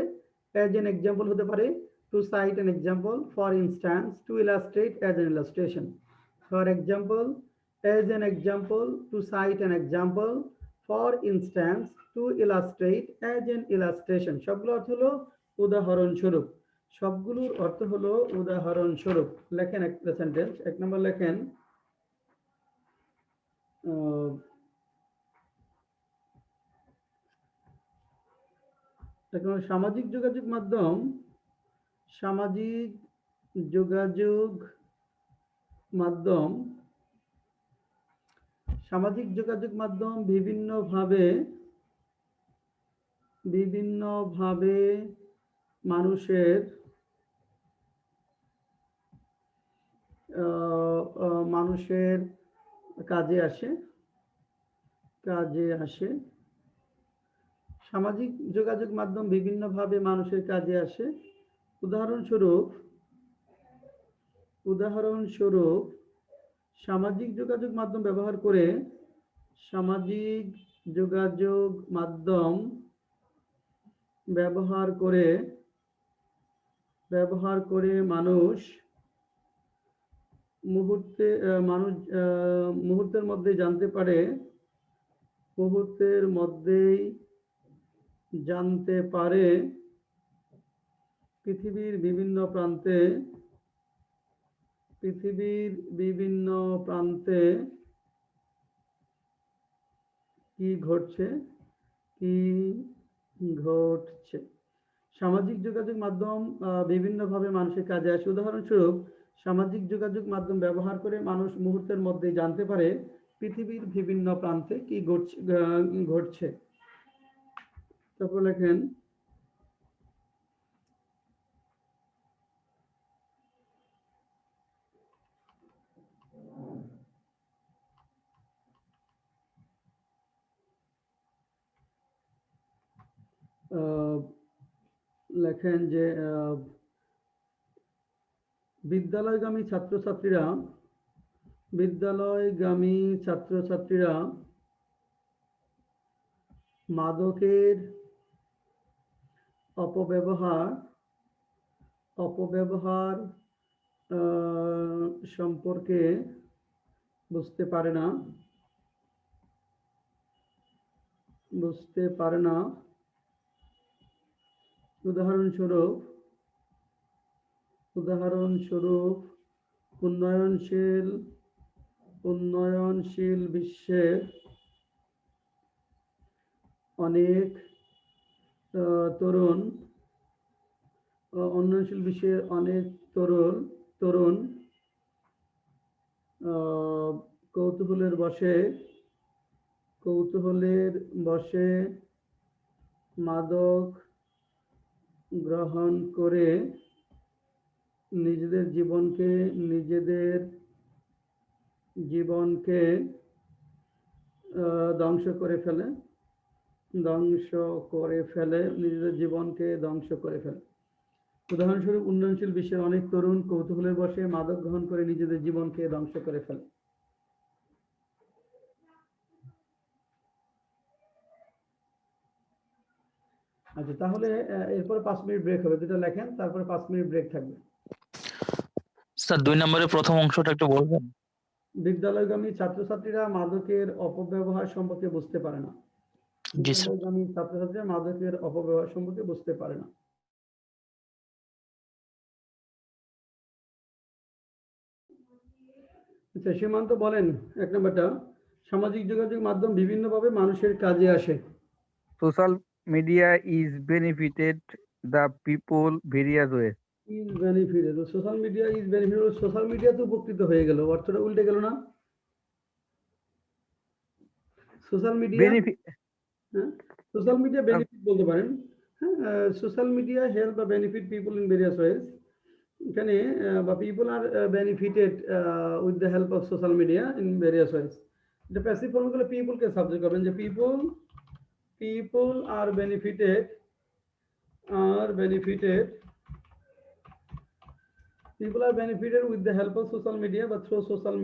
Speaker 2: অ্যাজ এন এক্সাম্পল হতে পারে, to cite an example, for instance, to illustrate, as an illustration. For example, as an example, to cite an example, for instance, to illustrate, as an illustration. সবগুলো অর্থ হলো উদাহরণস্বরূপ, সবগুলোর অর্থ হলো উদাহরণস্বরূপ। লেখেন একটা সেন্টেন্স, এক নম্বর লেখেন, সামাজিক যোগাযোগ মাধ্যম বিভিন্নভাবে মানুষের কাজে আসে। সামাজিক যোগাযোগ মাধ্যম বিভিন্নভাবে মানুষের কাজে আসে। উদাহরণস্বরূপ সামাজিক যোগাযোগ মাধ্যম ব্যবহার করে মানুষ মুহূর্তের মধ্যেই জানতে পারে পৃথিবীর বিভিন্ন প্রান্তে কি ঘটছে। সামাজিক যোগাযোগ মাধ্যম বিভিন্নভাবে মানুষের কাজে আসে। উদাহরণস্বরূপ সামাজিক যোগাযোগ মাধ্যম ব্যবহার করে মানুষ মুহূর্তের মধ্যে জানতে পারে পৃথিবীর বিভিন্ন প্রান্তে কি ঘটছে। তারপর লেখেন, লেখেন যে বিদ্যালয়গামী ছাত্রছাত্রীরা মাদকের অপব্যবহার সম্পর্কে বুঝতে পারে না। উদাহরণস্বরূপ উন্নয়নশীল বিশ্বের অনেক তরুণ কৌতূহলের বশে মাদক গ্রহণ করে নিজেদের জীবনকে ধ্বংস করে ফেলে। উদাহরণস্বরূপ উন্নয়নশীল বিশ্বের অনেক তরুণ কৌতূহলের বশে মাদক গ্রহণ করে নিজেদের জীবনকে ধ্বংস করে ফেলে। আচ্ছা, তাহলে এরপরে 5 মিনিট ব্রেক হবে। দুটো লেখেন, তারপরে 5 মিনিট ব্রেক থাকবে।
Speaker 6: স্যার 2 নম্বরের প্রথম অংশটা একটু বলবেন?
Speaker 2: বিদ্যালয়গামী ছাত্রছাত্রীরা মাদকের অপব্যবহার সম্পর্কে বুঝতে পারে না।
Speaker 6: জি স্যার।
Speaker 2: বিদ্যালয়গামী ছাত্রছাত্রীরা মাদকের অপব্যবহার সম্পর্কে বুঝতে পারে না। আচ্ছা, সীমান্ত বলেন 1 নম্বরটা। সামাজিক যোগাযোগ মাধ্যম বিভিন্নভাবে মানুষের কাজে আসে।
Speaker 4: Social media is benefited the people various way.
Speaker 2: Is benefited, social media is benefited, social media তো উপকৃত হয়ে গেল, অর্থটা উল্টে গেল না? সোশ্যাল মিডিয়া বেনিফিট বলতে পারেন। হ্যাঁ, সোশ্যাল মিডিয়া হেল্প বা benefit people in various ways. এখানে বা people R benefited with the help of social media in various ways. এটা প্যাসিভ ফর্ম গুলো পিপল কে সাবজেক্ট করবেন, যে people R benefited with the help of social media বা through social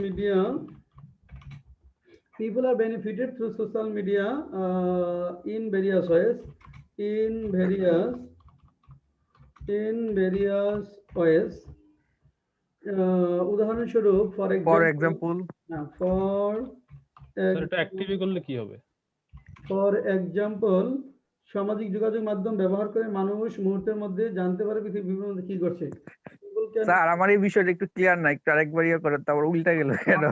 Speaker 2: media people are benefited through social media in various ways. উদাহরণস্বরূপ
Speaker 4: for example
Speaker 5: এটা অ্যাক্টিভি করলে কি হবে?
Speaker 2: ফর এক্সাম্পল, সামাজিক যোগাযোগ মাধ্যম ব্যবহার করে মানুষ মুহূর্তের মধ্যে জানতে পারে পৃথিবীর মধ্যে কি ঘটছে।
Speaker 4: স্যার আমার এই বিষয়টা একটু ক্লিয়ার না, একটু আরেকবার ইয়ে করেন, তারপর উল্টা গেল কেন?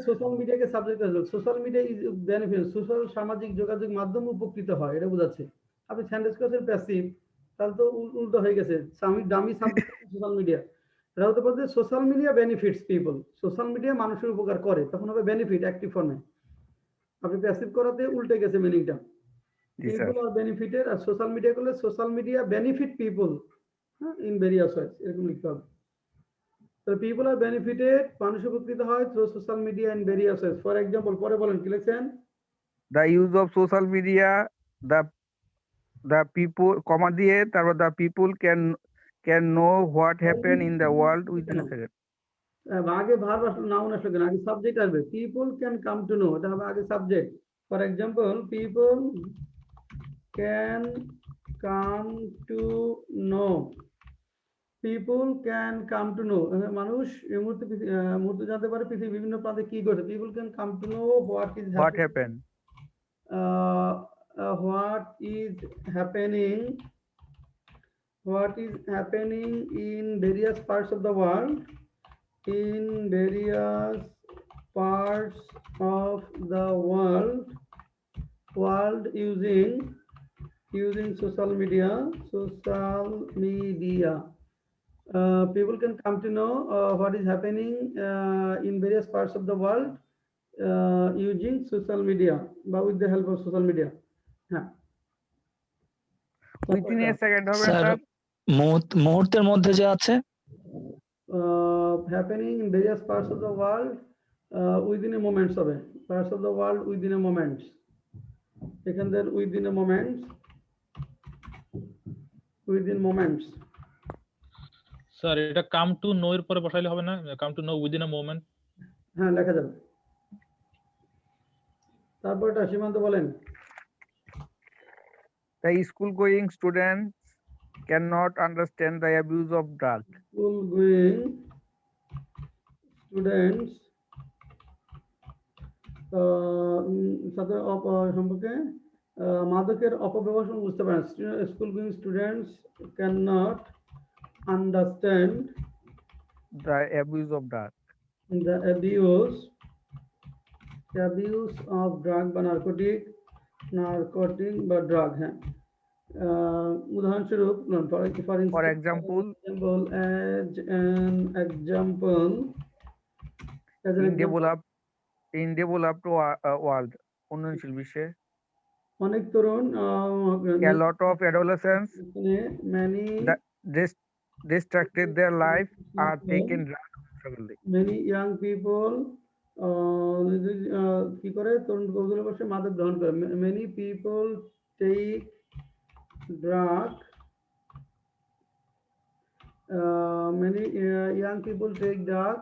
Speaker 2: সোশ্যাল মিডিয়াকে সাবজেক্ট করলো, social media is benefit, social সামাজিক যোগাযোগ মাধ্যম উপকৃত হয়, এটা বোঝাচ্ছে। আপনি সেন্টেন্স করেছেন প্যাসিভ, তাহলে তো উল্টো হয়ে গেছে। দামি সাবজেক্ট সোশ্যাল মিডিয়া, এটা হতে পারে social media benefits people, social media মানুষের উপকার করে, তখন হবে বেনিফিট অ্যাক্টিভ ফর্মে। আপনি প্যাসিভ করাতে উল্টে গেছে মিনিংটা। পিপল আর বেনিফিটেড, আর সোশ্যাল মিডিয়া করলে social media benefit people in various ways, এরকম লিখতে হবে। তো পিপল আর বেনিফিটেড, মানুষ উপকৃত হয় through social media in various ways. For example, পরে বলেন কি লিখছেন?
Speaker 4: The use of social media, the people comma দিয়ে তারপর the people can know what happen in the world within a second.
Speaker 2: আগে ভার্ব আসলে, নাউন আসলে কেন? আগে সাবজেক্ট আসবে। People can come to know, এটা হবে আগে subject. For example, people can come to know, people can come to know, মানুষ এই মুহূর্তে জানতে পারে পৃথিবীর বিভিন্ন প্রান্তে কি ঘটে। People can come to know what happen, what is happening in various parts of the world, using social media. People can come to know what is happening in various parts of the world using social media, but with the help of social media. হ্যাঁ,
Speaker 4: within a second হবে
Speaker 6: sir
Speaker 4: sir.
Speaker 6: মুহূর্তের মধ্যে যে আছে
Speaker 2: happening in various parts of the world within a moments হবে, parts of the world within a moment. এখানকার within a moment, within moments.
Speaker 5: Sir এটা come to know এর পরে বসাইলে হবে না? Come to know within a moment.
Speaker 2: হ্যাঁ, লেখা যাবে। তারপরটা সীমান্ত বলেন।
Speaker 4: The school-going students cannot understand the abuse of drug.
Speaker 2: School going students সাথে সম্পর্কে মাদকের অপব্যবহার সম্পর্কে বুঝতে পারেন। School going students can not understand
Speaker 4: The abuse of drug.
Speaker 2: the abuse of drug বা নার্কোটিক বা ড্রাগ। হ্যাঁ, উদাহরণস্বরূপ
Speaker 4: For example, in developed world, উন্নয়নশীল বিশ্বে,
Speaker 2: অনেক তরুণ
Speaker 4: a lot of adolescents
Speaker 2: many
Speaker 4: distracted their life are taken drugs.
Speaker 2: many young people কি করে তরুণ কৌশলের বসে মাদক গ্রহণ করে। many people take drug many young people take drug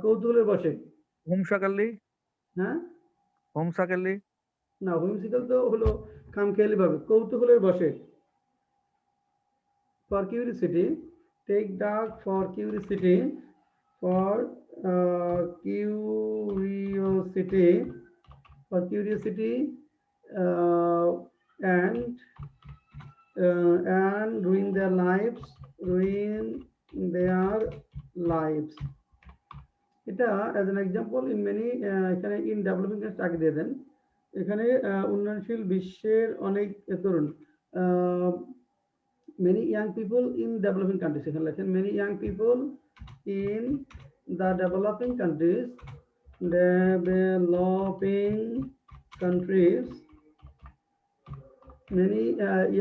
Speaker 2: কৌতূহলের বসে।
Speaker 4: Whimsically,
Speaker 2: হ্যাঁ,
Speaker 4: whimsically,
Speaker 2: না, whimsical তো হলো খামখেয়ালি ভাবে। কৌতূহলের বসে। for curiosity, take drug for curiosity, for curiosity and ruin their lives. এটা as an example in many এখানে in developing countries আগে দিয়ে দেন। এখানে উন্নয়নশীল বিশ্বের অনেক তরুণ many young people in developing countries, এখানে লেখেন many young people in the developing countries, many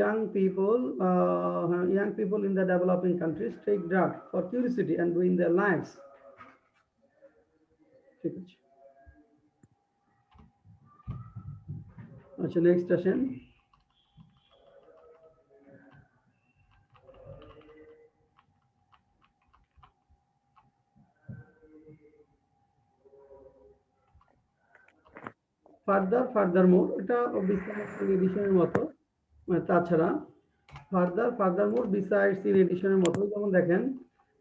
Speaker 2: young people in the developing countries take drugs for curiosity and ruin their lives. ঠিক আছে, আচ্ছা নেক্সট আসেন। ফার্দারমোর, এটা এডিশনের মতো, তাছাড়া ফার্দারমোর বিসাইডস ইন এডিশনের মতো। যেমন দেখেন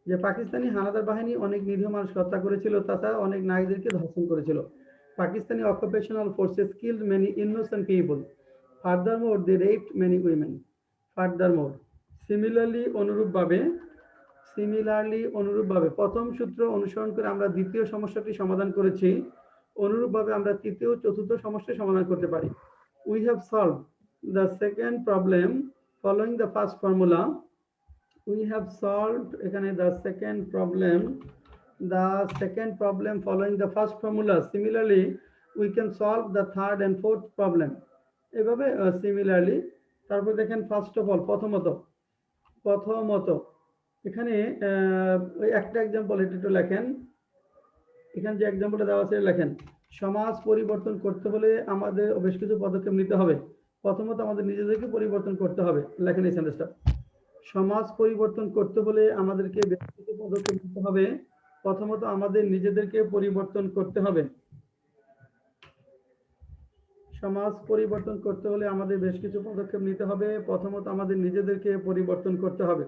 Speaker 2: যে পাকিস্তানি হানাদার বাহিনী অনেক নিরীহ মানুষ হত্যা করেছিল, তাছাড়া অনেক নারীদেরকে ধর্ষণ করেছিল। Pakistani occupational forces killed many innocent people. Furthermore they raped many women. Furthermore, similarly অনুরূপভাবে প্রথম সূত্র অনুসরণ করে আমরা দ্বিতীয় সমস্যাটি সমাধান করেছি। অনুরূপভাবে আমরা তৃতীয় ও চতুর্থ সমস্যার সমাধান করতে পারি। We have solved the second problem following the first formula. We have solved এখানে the second problem following the first formula. Similarly, we can solve the third and fourth problem. এভাবে similarly, তারপর দেখেন first of all, প্রথমত এখানে ওই একটা example এটা একটু লেখেন। এখানে যে এক্সাম্পলটা দেওয়া আছে লেখেন, সমাজ পরিবর্তন করতে হলে আমাদের বেশ কিছু পদক্ষেপ নিতে হবে। প্রথমত আমাদের নিজেদেরকে পরিবর্তন করতে হবে। লেখেন এই সেন্টেন্সটা, সমাজ পরিবর্তন করতে হলে আমাদেরকে বেশ কিছু পদক্ষেপ নিতে হবে। প্রথমত আমাদের নিজেদেরকে পরিবর্তন করতে হবে। সমাজ পরিবর্তন করতে হলে আমাদের বেশ কিছু পদক্ষেপ নিতে হবে। প্রথমত আমাদের নিজেদেরকে পরিবর্তন করতে হবে।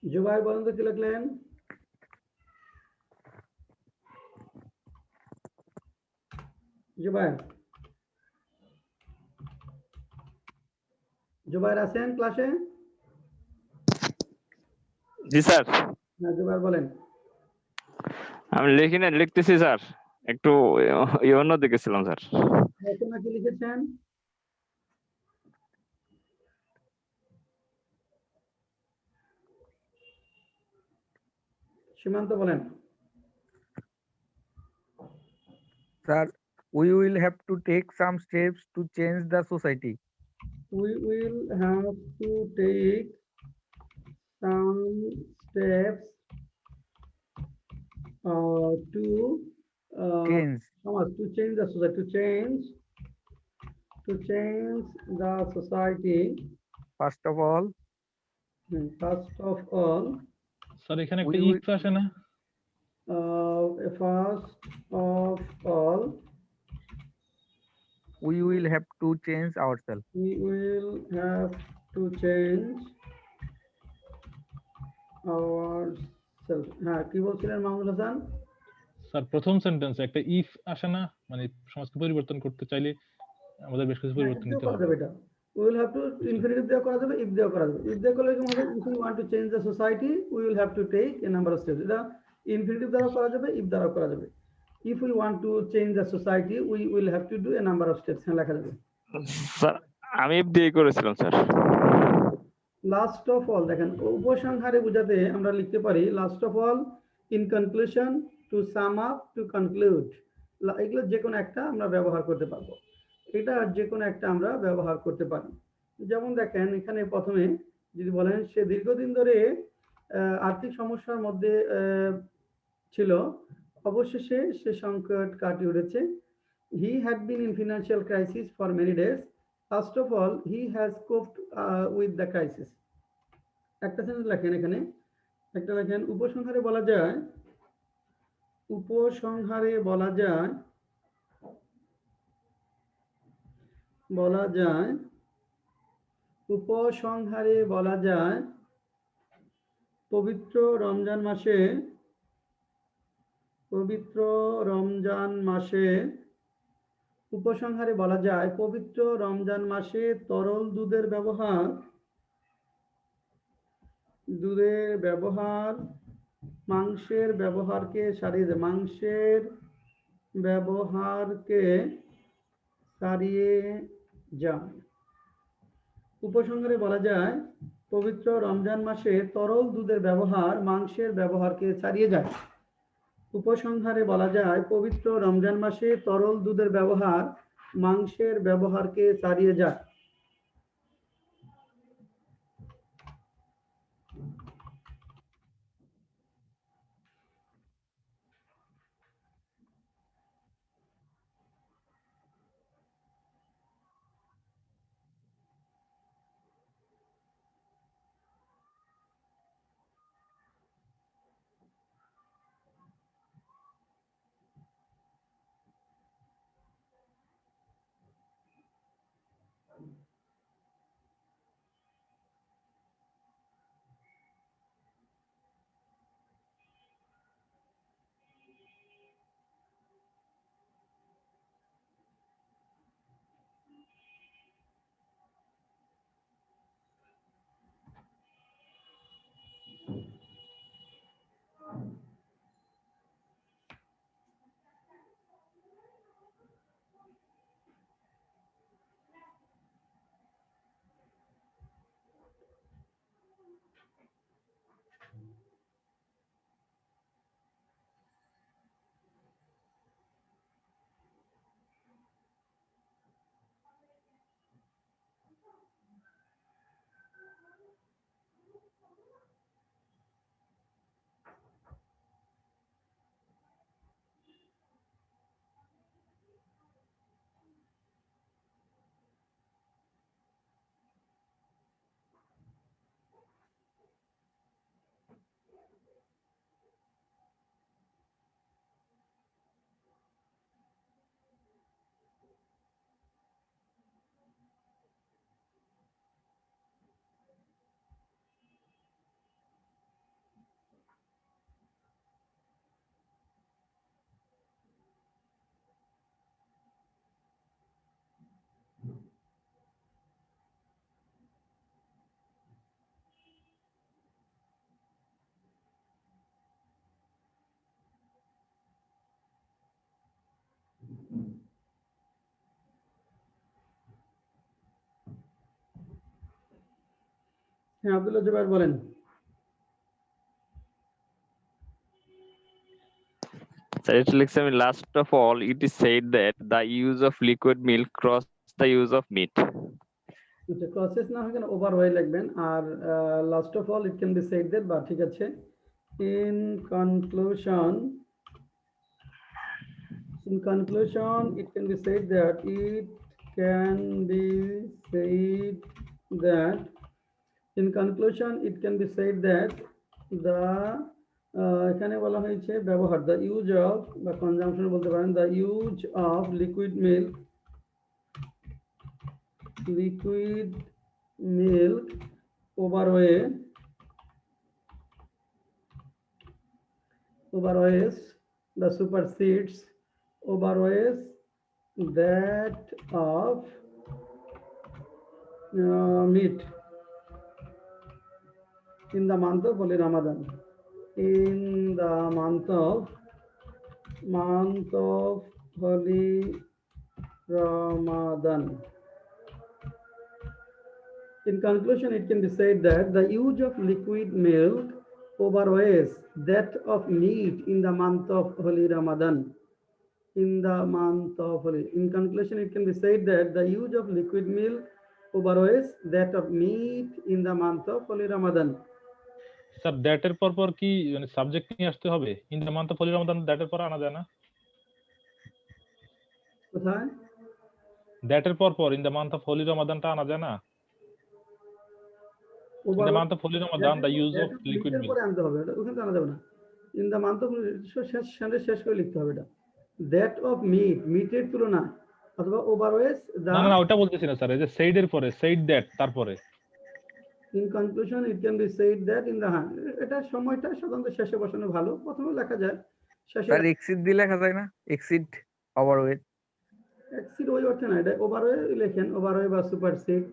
Speaker 2: জুবাইর বলেন তো কি লিখলেন? জুবাইর জুবাইর আছেন ক্লাসে?
Speaker 8: জি স্যার,
Speaker 2: না, জুবাইর বলেন।
Speaker 8: আমি লিখি না, লিখতেছি স্যার, একটু অন্যদিকে ছিলাম স্যার।
Speaker 2: রচনা কি লিখেছেন? সীমান্ত বলেন।
Speaker 4: Sir, we will have to take some steps to change the society.
Speaker 2: We will have to take some steps to
Speaker 4: Change.
Speaker 2: to change the society, to change the society.
Speaker 4: First of all,
Speaker 2: First of all,
Speaker 5: sir এখানে একটা
Speaker 4: we will,
Speaker 5: if আসে না?
Speaker 2: first of all,
Speaker 4: we will have to change ourselves.
Speaker 2: we will have to change ourselves. হ্যাঁ, কি বলছিলেন Mahmud Hasan?
Speaker 5: Sir প্রথম সেন্টেন্সে একটা ইফ আসে না, মানে সমাজকে পরিবর্তন করতে চাইলে আমাদের বেশ কিছু পরিবর্তন
Speaker 2: দিয়েও
Speaker 5: নিতে
Speaker 2: করা
Speaker 5: হবে।
Speaker 2: যাবে এটা। We will have to infinitive দিয়ে করা যাবে, if দিয়ে করা যাবে। if দিয়ে করলে কেমন হবে? If we want to change the society, we will have to take a number of steps. এটা infinitive দ্বারা করা যাবে, if দ্বারা করা যাবে। If we want to change the society, we will have to do a number of steps. হ্যাঁ, লেখা যাবে।
Speaker 8: স্যার আমি ইফ দিয়ে করেছিলাম স্যার।
Speaker 2: লাস্ট অফ অল দেখেন, উপসংহারে বোঝাতে আমরা লিখতে পারি last of all, in conclusion, to sum up, to conclude. এগুলো যে কোনো একটা আমরা ব্যবহার করতে পারবো। এটা যে কোনো একটা আমরা ব্যবহার করতে পারি। যেমন দেখেন এখানে প্রথমে যদি বলেন সে দীর্ঘদিন ধরে আর্থিক সমস্যার মধ্যে ছিল, অবশেষে সে সংকট কাটিয়ে উঠেছে। He had been in financial crisis for many days. First of all he has coped with the crisis. একটা সেন্টেন্স লেখেন এখানে, একটা লেখেন উপসংহারে বলা যায়, উপসংহারে বলা যায়, বলা যায়, উপসংহারে বলা যায় পবিত্র রমজান মাসে, পবিত্র রমজান মাসে, উপসংহারে বলা যায় পবিত্র রমজান মাসে তরল দুধের ব্যবহার, দুধের ব্যবহার মাংসের ব্যবহারকে সারিয়ে দেয়, মাংসের ব্যবহারকে সারিয়ে যায়। উপসংহারে বলা যায় পবিত্র রমজান মাসে তরল দুধের ব্যবহার মাংসের ব্যবহারকে ছাড়িয়ে যায়। উপসংহারে বলা যায় পবিত্র রমজান মাসে তরল দুধের ব্যবহার মাংসের ব্যবহারকে ছাড়িয়ে যায়। হ্যাঁ আব্দুল্লাহ জুবাইর বলেন।
Speaker 8: স্যার এটা লিখছি আমি, last of all it is said that the use of liquid milk cross the use of meat.
Speaker 2: আচ্ছা ক্রসেস না হয় কেন ওভার হয়ে লিখবেন, আর last of all it can be said that, বা ঠিক আছে। In conclusion it can be said that the এখানে বলা হয়েছে ব্যবহার, the use of বা কনজাম্পশন বলতে পারেন, the use of liquid milk overweighs the supersedes overweighs that of meat in the month of Holy Ramadan. In the month of Holy Ramadan. In conclusion, it can be said that the use of liquid milk overweighs that of meat in the month of Holy Ramadan. In conclusion, it can be said that the use of liquid milk overweighs that of meat in the month of Holy Ramadan.
Speaker 5: Sir that এর পর পর কি মানে subject নিয়ে আসতে হবে? In the month of holy Ramadan that এর পর আনা যায় না?
Speaker 2: কোথায়?
Speaker 5: দ্যাট এর পর পর in the month of holy রমাদানটা আনা যায় না? In the month of holy Ramadan the use of liquid milk
Speaker 2: পরে আনতে হবে, এটা ওখানে তো আনা যাবে না। ইন দ্য মান্থ অফ শেষ করে লিখতে হবে এটা। দ্যাট অফ মিটের তুলনায়, অথবা ওভারওয়েজ
Speaker 5: না না ওটা বলতেছি না স্যার, এই যে সেইড এর পরে সেইড দ্যাট তারপরে
Speaker 2: in conclusion it can be said that in the এটা সময়টা সাধারণত শেষে বসানো ভালো, প্রথমে লেখা যায় শেষে।
Speaker 4: স্যার এক্সিড দিয়ে লেখা যায় না? Exceed overweight.
Speaker 2: এক্সিড ওই অর্থে না, এটা ওভারওয়ে লেখেন, ওভারওয়ে বা সুপারসিড।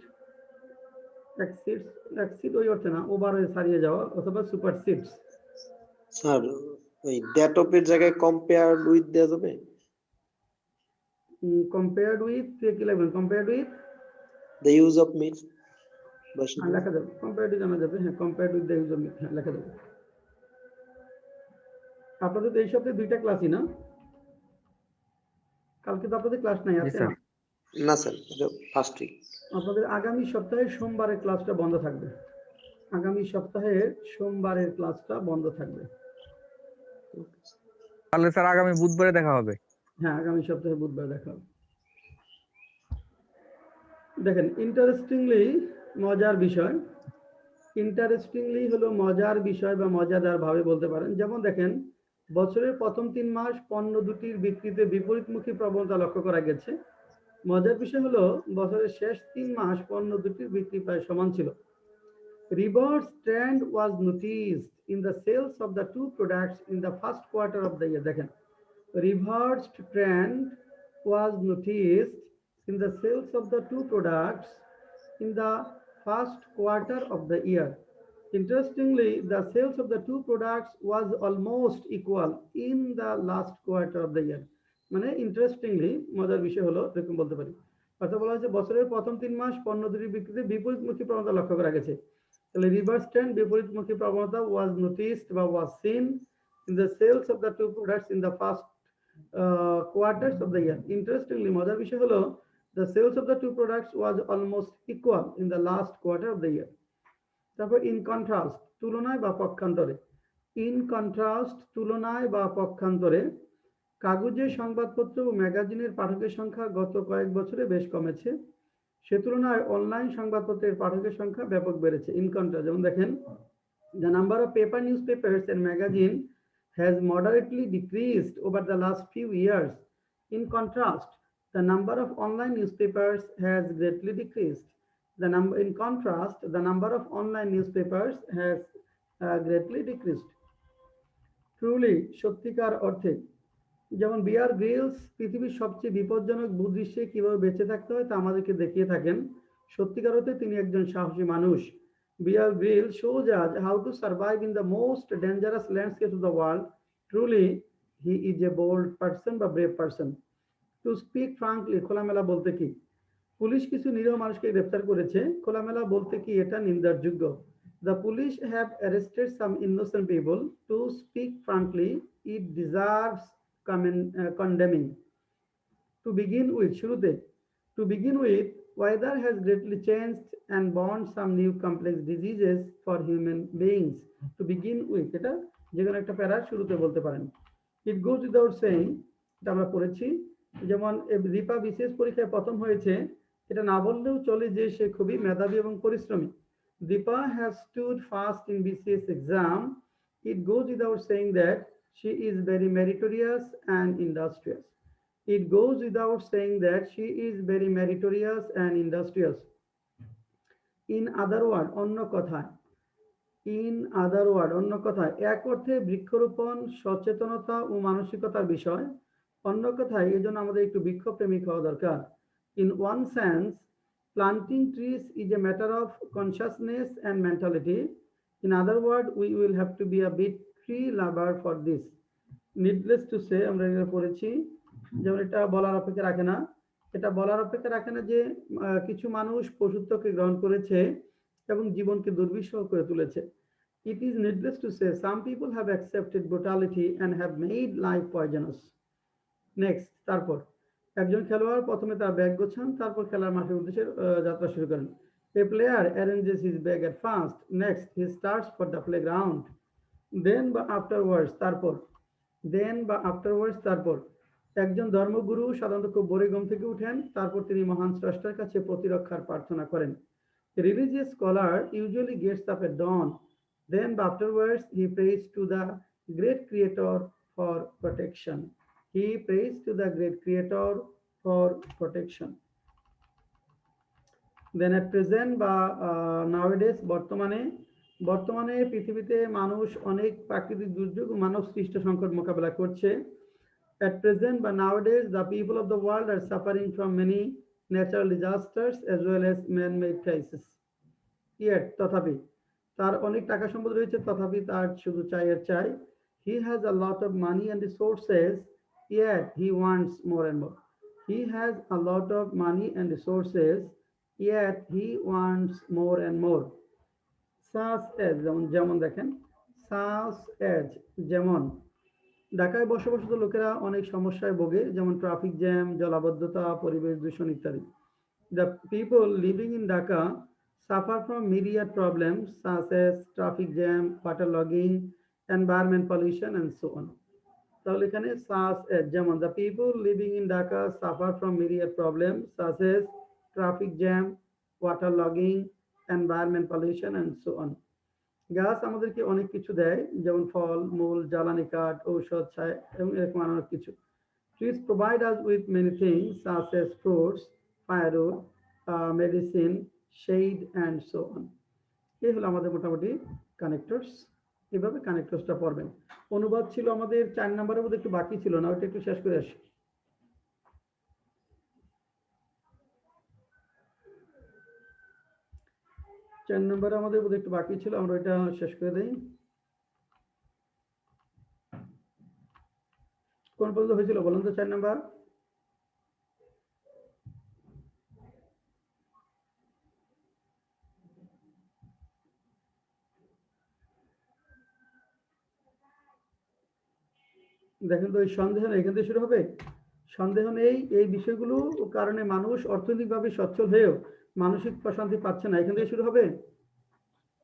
Speaker 2: এক্সিড ওই অর্থে না, ওভারওয়ে ছাড়িয়ে যাওয়া অথবা সুপারসিডস।
Speaker 9: স্যার ওই দ্যাট অফ এর জায়গায় কম্পেয়ারড উইথ দেয়া যাবে?
Speaker 2: কম্পেয়ারড উইথ কি লিখবেন? Compared with
Speaker 9: the use of meat
Speaker 2: লেখা যাবে, কম্পেয়ারড উইথ জানা যাবে। হ্যাঁ, compared with the use of meat লেখা যাবে। আপনাদের তো এই সপ্তাহে 2টা ক্লাসই না? কালকে তো আপনাদের ক্লাস নাই, আছে না?
Speaker 9: না স্যার, এটা ফার্স্ট উইক।
Speaker 2: আপনাদের আগামী সপ্তাহে সোমবারের ক্লাসটা বন্ধ থাকবে। আগামী সপ্তাহের সোমবারের ক্লাসটা বন্ধ থাকবে।
Speaker 4: তাহলে স্যার আগামী বুধবারে দেখা হবে।
Speaker 2: হ্যাঁ, আগামী সপ্তাহে বুধবার দেখা হবে। দেখেন, ইন্টারেস্টিংলি মজার বিষয়, ইন্টারেস্টিংলি হলো মজার বিষয় বা মজাদার ভাবে বলতে পারেন। যেমন দেখেন, বছরের প্রথম 3 মাস পণ্য দুটির বিক্রিতে বিপরীতমুখী প্রবণতা লক্ষ্য করা গেছে। মজার বিষয় হলো বছরের শেষ 3 মাস পণ্য দুটির বিক্রি প্রায় সমান ছিল। Reverse trend was noticed in the sales of the two products in the first quarter of the year. দেখেন, reversed trend was noticed in the sales of the two products in the first quarter of the year. Interestingly, the sales of the two products was almost equal in the last quarter of the year. মানে interestingly মজার বিষয় হলো এরকম বলতে পারি। কথা বলা হচ্ছে বছরের প্রথম 3 মাস পণ্য দুটির বিক্রিতে বিপরীতমুখী প্রবণতা লক্ষ্য করা গেছে। তাহলে রিভার্স ট্রেন্ড, বিপরীতমুখী প্রবণতা was noticed বা was seen in the sales of the two products in the first quarters of the year. Interestingly মজার বিষয় হলো the sales of the two products was almost equal in the last quarter of the year. তারপর in contrast, তুলনায় বা পক্ষান্তরে। In contrast, তুলনায় বা পক্ষান্তরে, কাগজের সংবাদপত্র ও ম্যাগাজিনের পাঠকের সংখ্যা গত কয়েক বছরে বেশ কমেছে, সে তুলনায় অনলাইন সংবাদপত্রের পাঠকের সংখ্যা ব্যাপক বেড়েছে। ইন কন্ট্রাস্ট, যেমন দেখেন, the number of paper newspapers and magazine has moderately decreased over the last few years. In contrast, the number of online newspapers has greatly decreased. In contrast, the number of online newspapers has greatly decreased. Truly, সত্যিকার অর্থে, যেমন Bear Grylls পৃথিবীর সবচেয়ে বিপজ্জনক ভূদৃশ্যে কিভাবে বেঁচে থাকতে হয় তা আমাদেরকে দেখিয়ে থাকেন। সত্যিকার অর্থে তিনি একজন সাহসী মানুষ। Bear Grylls shows us how to survive in the most dangerous landscape of the world. Truly, he is a bold person বা brave person. To speak frankly, খোলামেলা বলতে কি? পুলিশ কিছু নিরীহ মানুষকে গ্রেফতার করেছে, খোলামেলা বলতে কি এটা নিন্দার যোগ্য। The police have arrested some innocent people. To speak frankly, it deserves condemning. To begin with, শুরুতে, to begin with, weather has greatly changed and born some new complex diseases for human beings. To begin with, এটা যে কোনো একটা প্যারার শুরুতে বলতে পারেন। It goes without saying, এটা আমরা পড়েছি, যেমন দীপা বিশেষ পরীক্ষায় প্রথম হয়েছে, এটা না বললেও চলে যে সে খুবই মেধাবী এবং পরিশ্রমী। Deepa has stood fast in BCS exam. It goes without saying that she is very meritorious and industrious. It goes without saying that she is very meritorious and industrious. In other words, অন্য কথায়, অন্য কথায়, এক অর্থে বৃক্ষরোপণ সচেতনতা ও মানসিকতার বিষয়। অন্য কথায়, এজন্য আমাদের একটু বৃক্ষপ্রেমিক হওয়া দরকার। In one sense, planting trees is a matter of consciousness and mentality. In other words, we will have to be a bit tree lover for this. Needless to say, আমরা এটা পড়েছি, যেমন এটা বলার অপেক্ষা রাখে না, এটা বলার অপেক্ষা রাখে না যে কিছু মানুষ পশুত্বকে গ্রহণ করেছে এবং জীবনকে দুর্বিষহ করে তুলেছে। It is needless to say, some people have accepted brutality and have made life poisonous. Next, তারপর একজন খেলোয়াড় প্রথমে তার ব্যাগ গোছান, তারপর খেলার মাঠের উদ্দেশ্যে যাত্রা শুরু করেন। A player arranges his bag at first. Next, he starts for the playground. Then বা afterwards, তারপর। Then বা afterwards, তারপর। একজন ধর্মগুরু সাধারণত খুব ভোরে ঘুম থেকে উঠেন, তারপর তিনি মহান স্রষ্টার কাছে প্রতিরক্ষার প্রার্থনা করেন। A religious scholar usually gets up at dawn. Then afterwards, he prays to the great creator for protection. He prays to the great creator for protection. Then at present বা nowadays, বর্তমানে পৃথিবীতে মানুষ অনেক প্রাকৃতিক দুর্যোগ ও মানব সৃষ্ট সংকট মোকাবেলা করছে। At present বা nowadays, the people of the world are suffering from many natural disasters as well as man-made crises. Yet, তথাপি, তার অনেক টাকা সম্পদ রয়েছে, তথাপি তার শুধু চাই আর চাই। He has a lot of money and resources, yet he wants more and more. He has a lot of money and resources, yet he wants more and more. Such as, যেমন দেখেন, such as, যেমন ঢাকায় বসবাসরত লোকেরা অনেক সমস্যায় ভোগে, যেমন ট্রাফিক জ্যাম, জলাবদ্ধতা, পরিবেশ দূষণ ইত্যাদি। The people living in Dhaka suffer from myriad problems such as traffic jam, waterlogging, environment pollution, and so on. তাহলে এখানে such as, যেমন the people living in Dhaka suffer from myriad problems such as traffic jam, waterlogging, environment pollution, and so on. গাছ আমাদেরকে অনেক কিছু দেয়, যেমন ফল, মূল, জ্বালানি কাঠ, ঔষধ, ছায়া এবং এরকম অনেক কিছু। Trees provide us with many things such as fruits, firewood, medicine, shade, and so on. এই হলো আমাদের মোটামুটি কানেক্টরস। এভাবে কানেক্টরসটা পড়বেন। অনুবাদ ছিল আমাদের 4 নম্বরের মধ্যে একটু বাকি ছিল না, ওটা একটু শেষ করে আসি। চার নম্বরে আমাদের মধ্যে একটু বাকি ছিল, আমরা এটা শেষ করে দেই। কোন পর্যন্ত হয়েছিল বলুন তো? 4 নম্বর দেখেন তো, এই সন্দেহ নেই, এখান থেকে শুরু হবে। সন্দেহ নেই, এই বিষয়গুলো কারণে মানুষ অর্থনৈতিকভাবে সচ্ছল হয়েও মানসিক প্রশান্তি পাচ্ছে না। এখান থেকে শুরু হবে।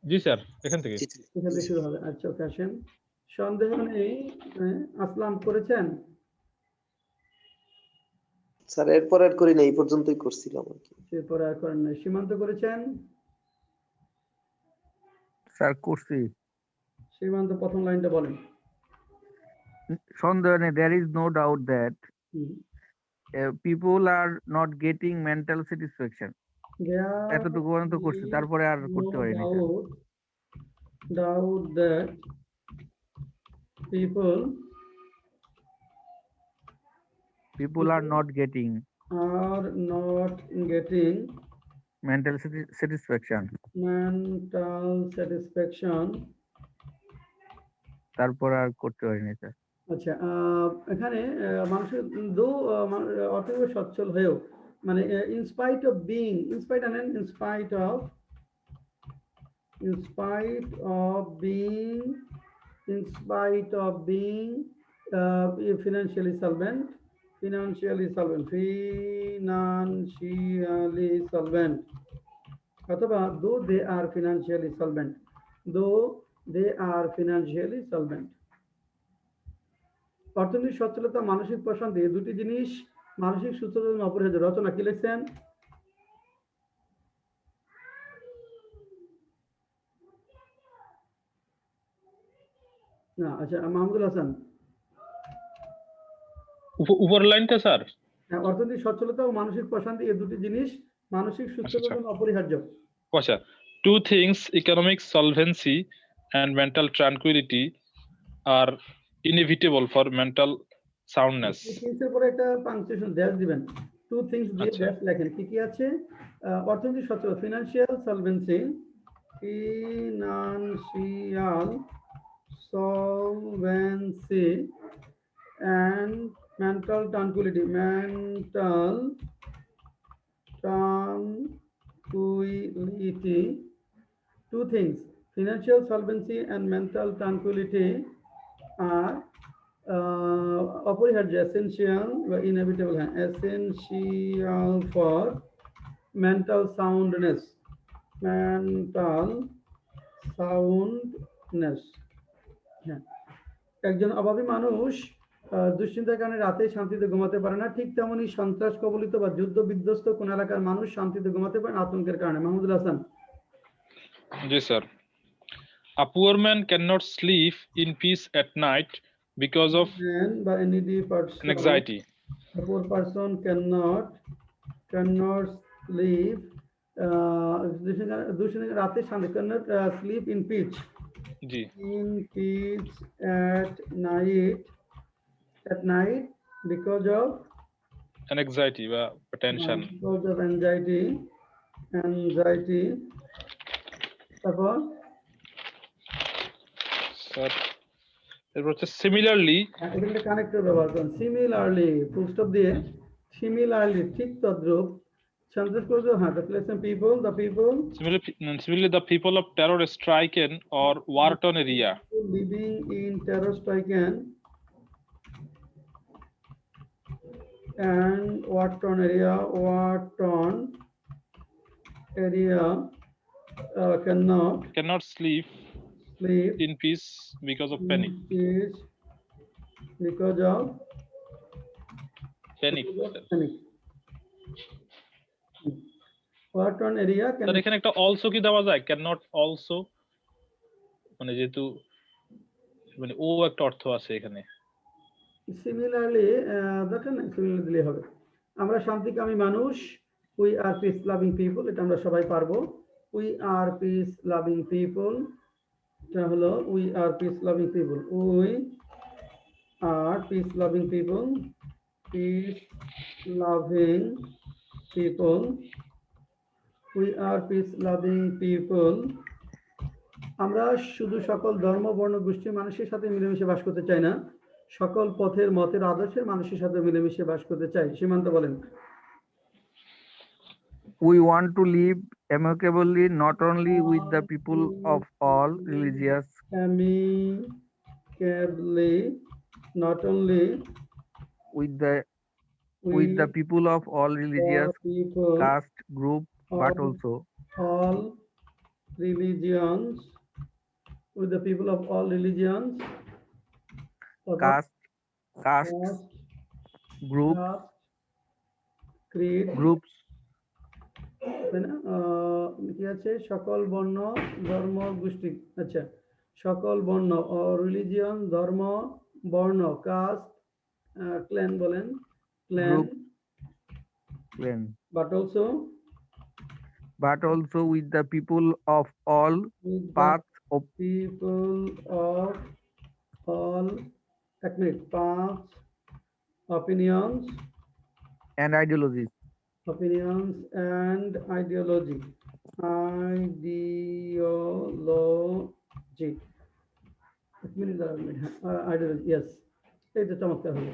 Speaker 5: জি স্যার, এখান থেকে
Speaker 2: শুরু হবে। আচ্ছা, ওকে, আসেন। সন্দেহ নেই, আসলাম করেছেন?
Speaker 9: স্যার এরপর আর করি না, এই পর্যন্তই করছিলাম আর কি।
Speaker 2: এরপর আর করেন না। সীমান্ত করেছেন?
Speaker 4: স্যার করছি।
Speaker 2: সীমান্ত প্রথম লাইনটা বলেন।
Speaker 4: সন্দেহ নেই, there is no doubt that people are not getting mental satisfaction. এতটুকু পর্যন্ত করছি, তারপরে আর করতে পারি না।
Speaker 2: Doubt that people
Speaker 4: are not getting mental satisfaction. তারপর আর করতে পারি না স্যার।
Speaker 2: আচ্ছা, এখানে মানুষের অর্থনৈতিক সচ্ছল হয়েও, মানে in spite of being, in spite of in spite of being financially solvent, অথবা though they are financially solvent, অর্থনৈতিক সচ্ছলতা মানসিক প্রশান্তি এই দুটি জিনিস মানসিক সুস্থতার জন্য অপরিহার্য। রচনা কি লিখছেন? না, আচ্ছা, মাহমুদুল হাসান।
Speaker 5: উপর লাইনটা স্যার,
Speaker 2: অর্থনৈতিক সচ্ছলতা ও মানসিক প্রশান্তি এই দুটি জিনিস মানসিক সুস্থতার জন্য অপরিহার্য।
Speaker 5: আচ্ছা, two things, economic solvency and mental tranquility are inevitable for mental soundness.
Speaker 2: এর পরে একটা পাংচুয়েশন ড্যাশ দিবেন, টু থিংস দিয়ে
Speaker 5: আচ্ছা।
Speaker 2: ড্যাশ লেখেন। কি কি আছে? অর্থনৈতিক সচ্ছলতা, financial solvency and mental tranquility, two things, financial solvency and mental tranquility are অপরিহার্য, essential বা inevitable, essential for mental soundness, হ্যাঁ। একজন অভাবী মানুষ দুশ্চিন্তার কারণে রাতে শান্তিতে ঘুমাতে পারে না, ঠিক তেমনি সন্ত্রাস কবলিত বা যুদ্ধ বিধ্বস্ত কোন এলাকার মানুষ শান্তিতে ঘুমাতে পারে না আতঙ্কের কারণে। মাহমুদুল হাসান।
Speaker 5: জি sir, a poor man cannot sleep in peace at night because of anxiety.
Speaker 2: A poor person cannot sleep রাতে শান্তি, cannot sleep in peace,
Speaker 5: G,
Speaker 2: in peace at night because of
Speaker 5: anxiety বা tension.
Speaker 2: Because of anxiety তারপর
Speaker 5: sir এরপর হচ্ছে similarly,
Speaker 2: এখানে connector ব্যবহার করুন, similarly full stop দিয়ে, সিমিলারলি ঠিক তদ্রূপ, সেন্টেন্স করে দাও। হ্যাঁ, the people
Speaker 5: similarly the people of terror stricken or war-torn area
Speaker 2: living in terror stricken and war-torn area
Speaker 5: cannot sleep in peace because of panic.
Speaker 2: Because of
Speaker 5: Panic.
Speaker 2: war-torn area
Speaker 5: sir এখানে একটা also কি দেওয়া যায়? cannot also, মানে যেহেতু মানে ও একটা অর্থ আছে এখানে।
Speaker 2: সিমিলারলি দেখেন, সিমিলারলি দিলে হবে। আমরা শান্তিকামী মানুষ, we are peace loving people, এটা আমরা সবাই পারবো। We are peace loving people, এটা হলো we are peace loving people, we are peace loving people, peace loving people, we are peace loving people. আমরা শুধু সকল ধর্ম বর্ণ গোষ্ঠীর মানুষের সাথে মিলেমিশে বাস করতে চাই না, সকল পথের মতের আদর্শের মানুষের সাথে মিলেমিশে বাস করতে চাই। সীমান্ত বলেন।
Speaker 4: We want to live amicably not only with the people of all religious,
Speaker 2: amicably not only
Speaker 4: with the people of all religious
Speaker 2: people
Speaker 4: caste group, but
Speaker 2: of
Speaker 4: also
Speaker 2: all religions, with the people of all religions,
Speaker 4: caste group,
Speaker 2: creed,
Speaker 4: groups,
Speaker 2: কি আছে, সকল বর্ণ ধর্ম গোষ্ঠী, আচ্ছা, সকল বর্ণ, religion ধর্ম বর্ণ, কাস্ট ক্ল্যান বলেন,
Speaker 4: clan,
Speaker 2: but also
Speaker 4: with the people of all paths of
Speaker 2: people of all paths, opinions
Speaker 4: and ideologies.
Speaker 2: Ideology, ideology, yes, এই তো চমৎকার হলো।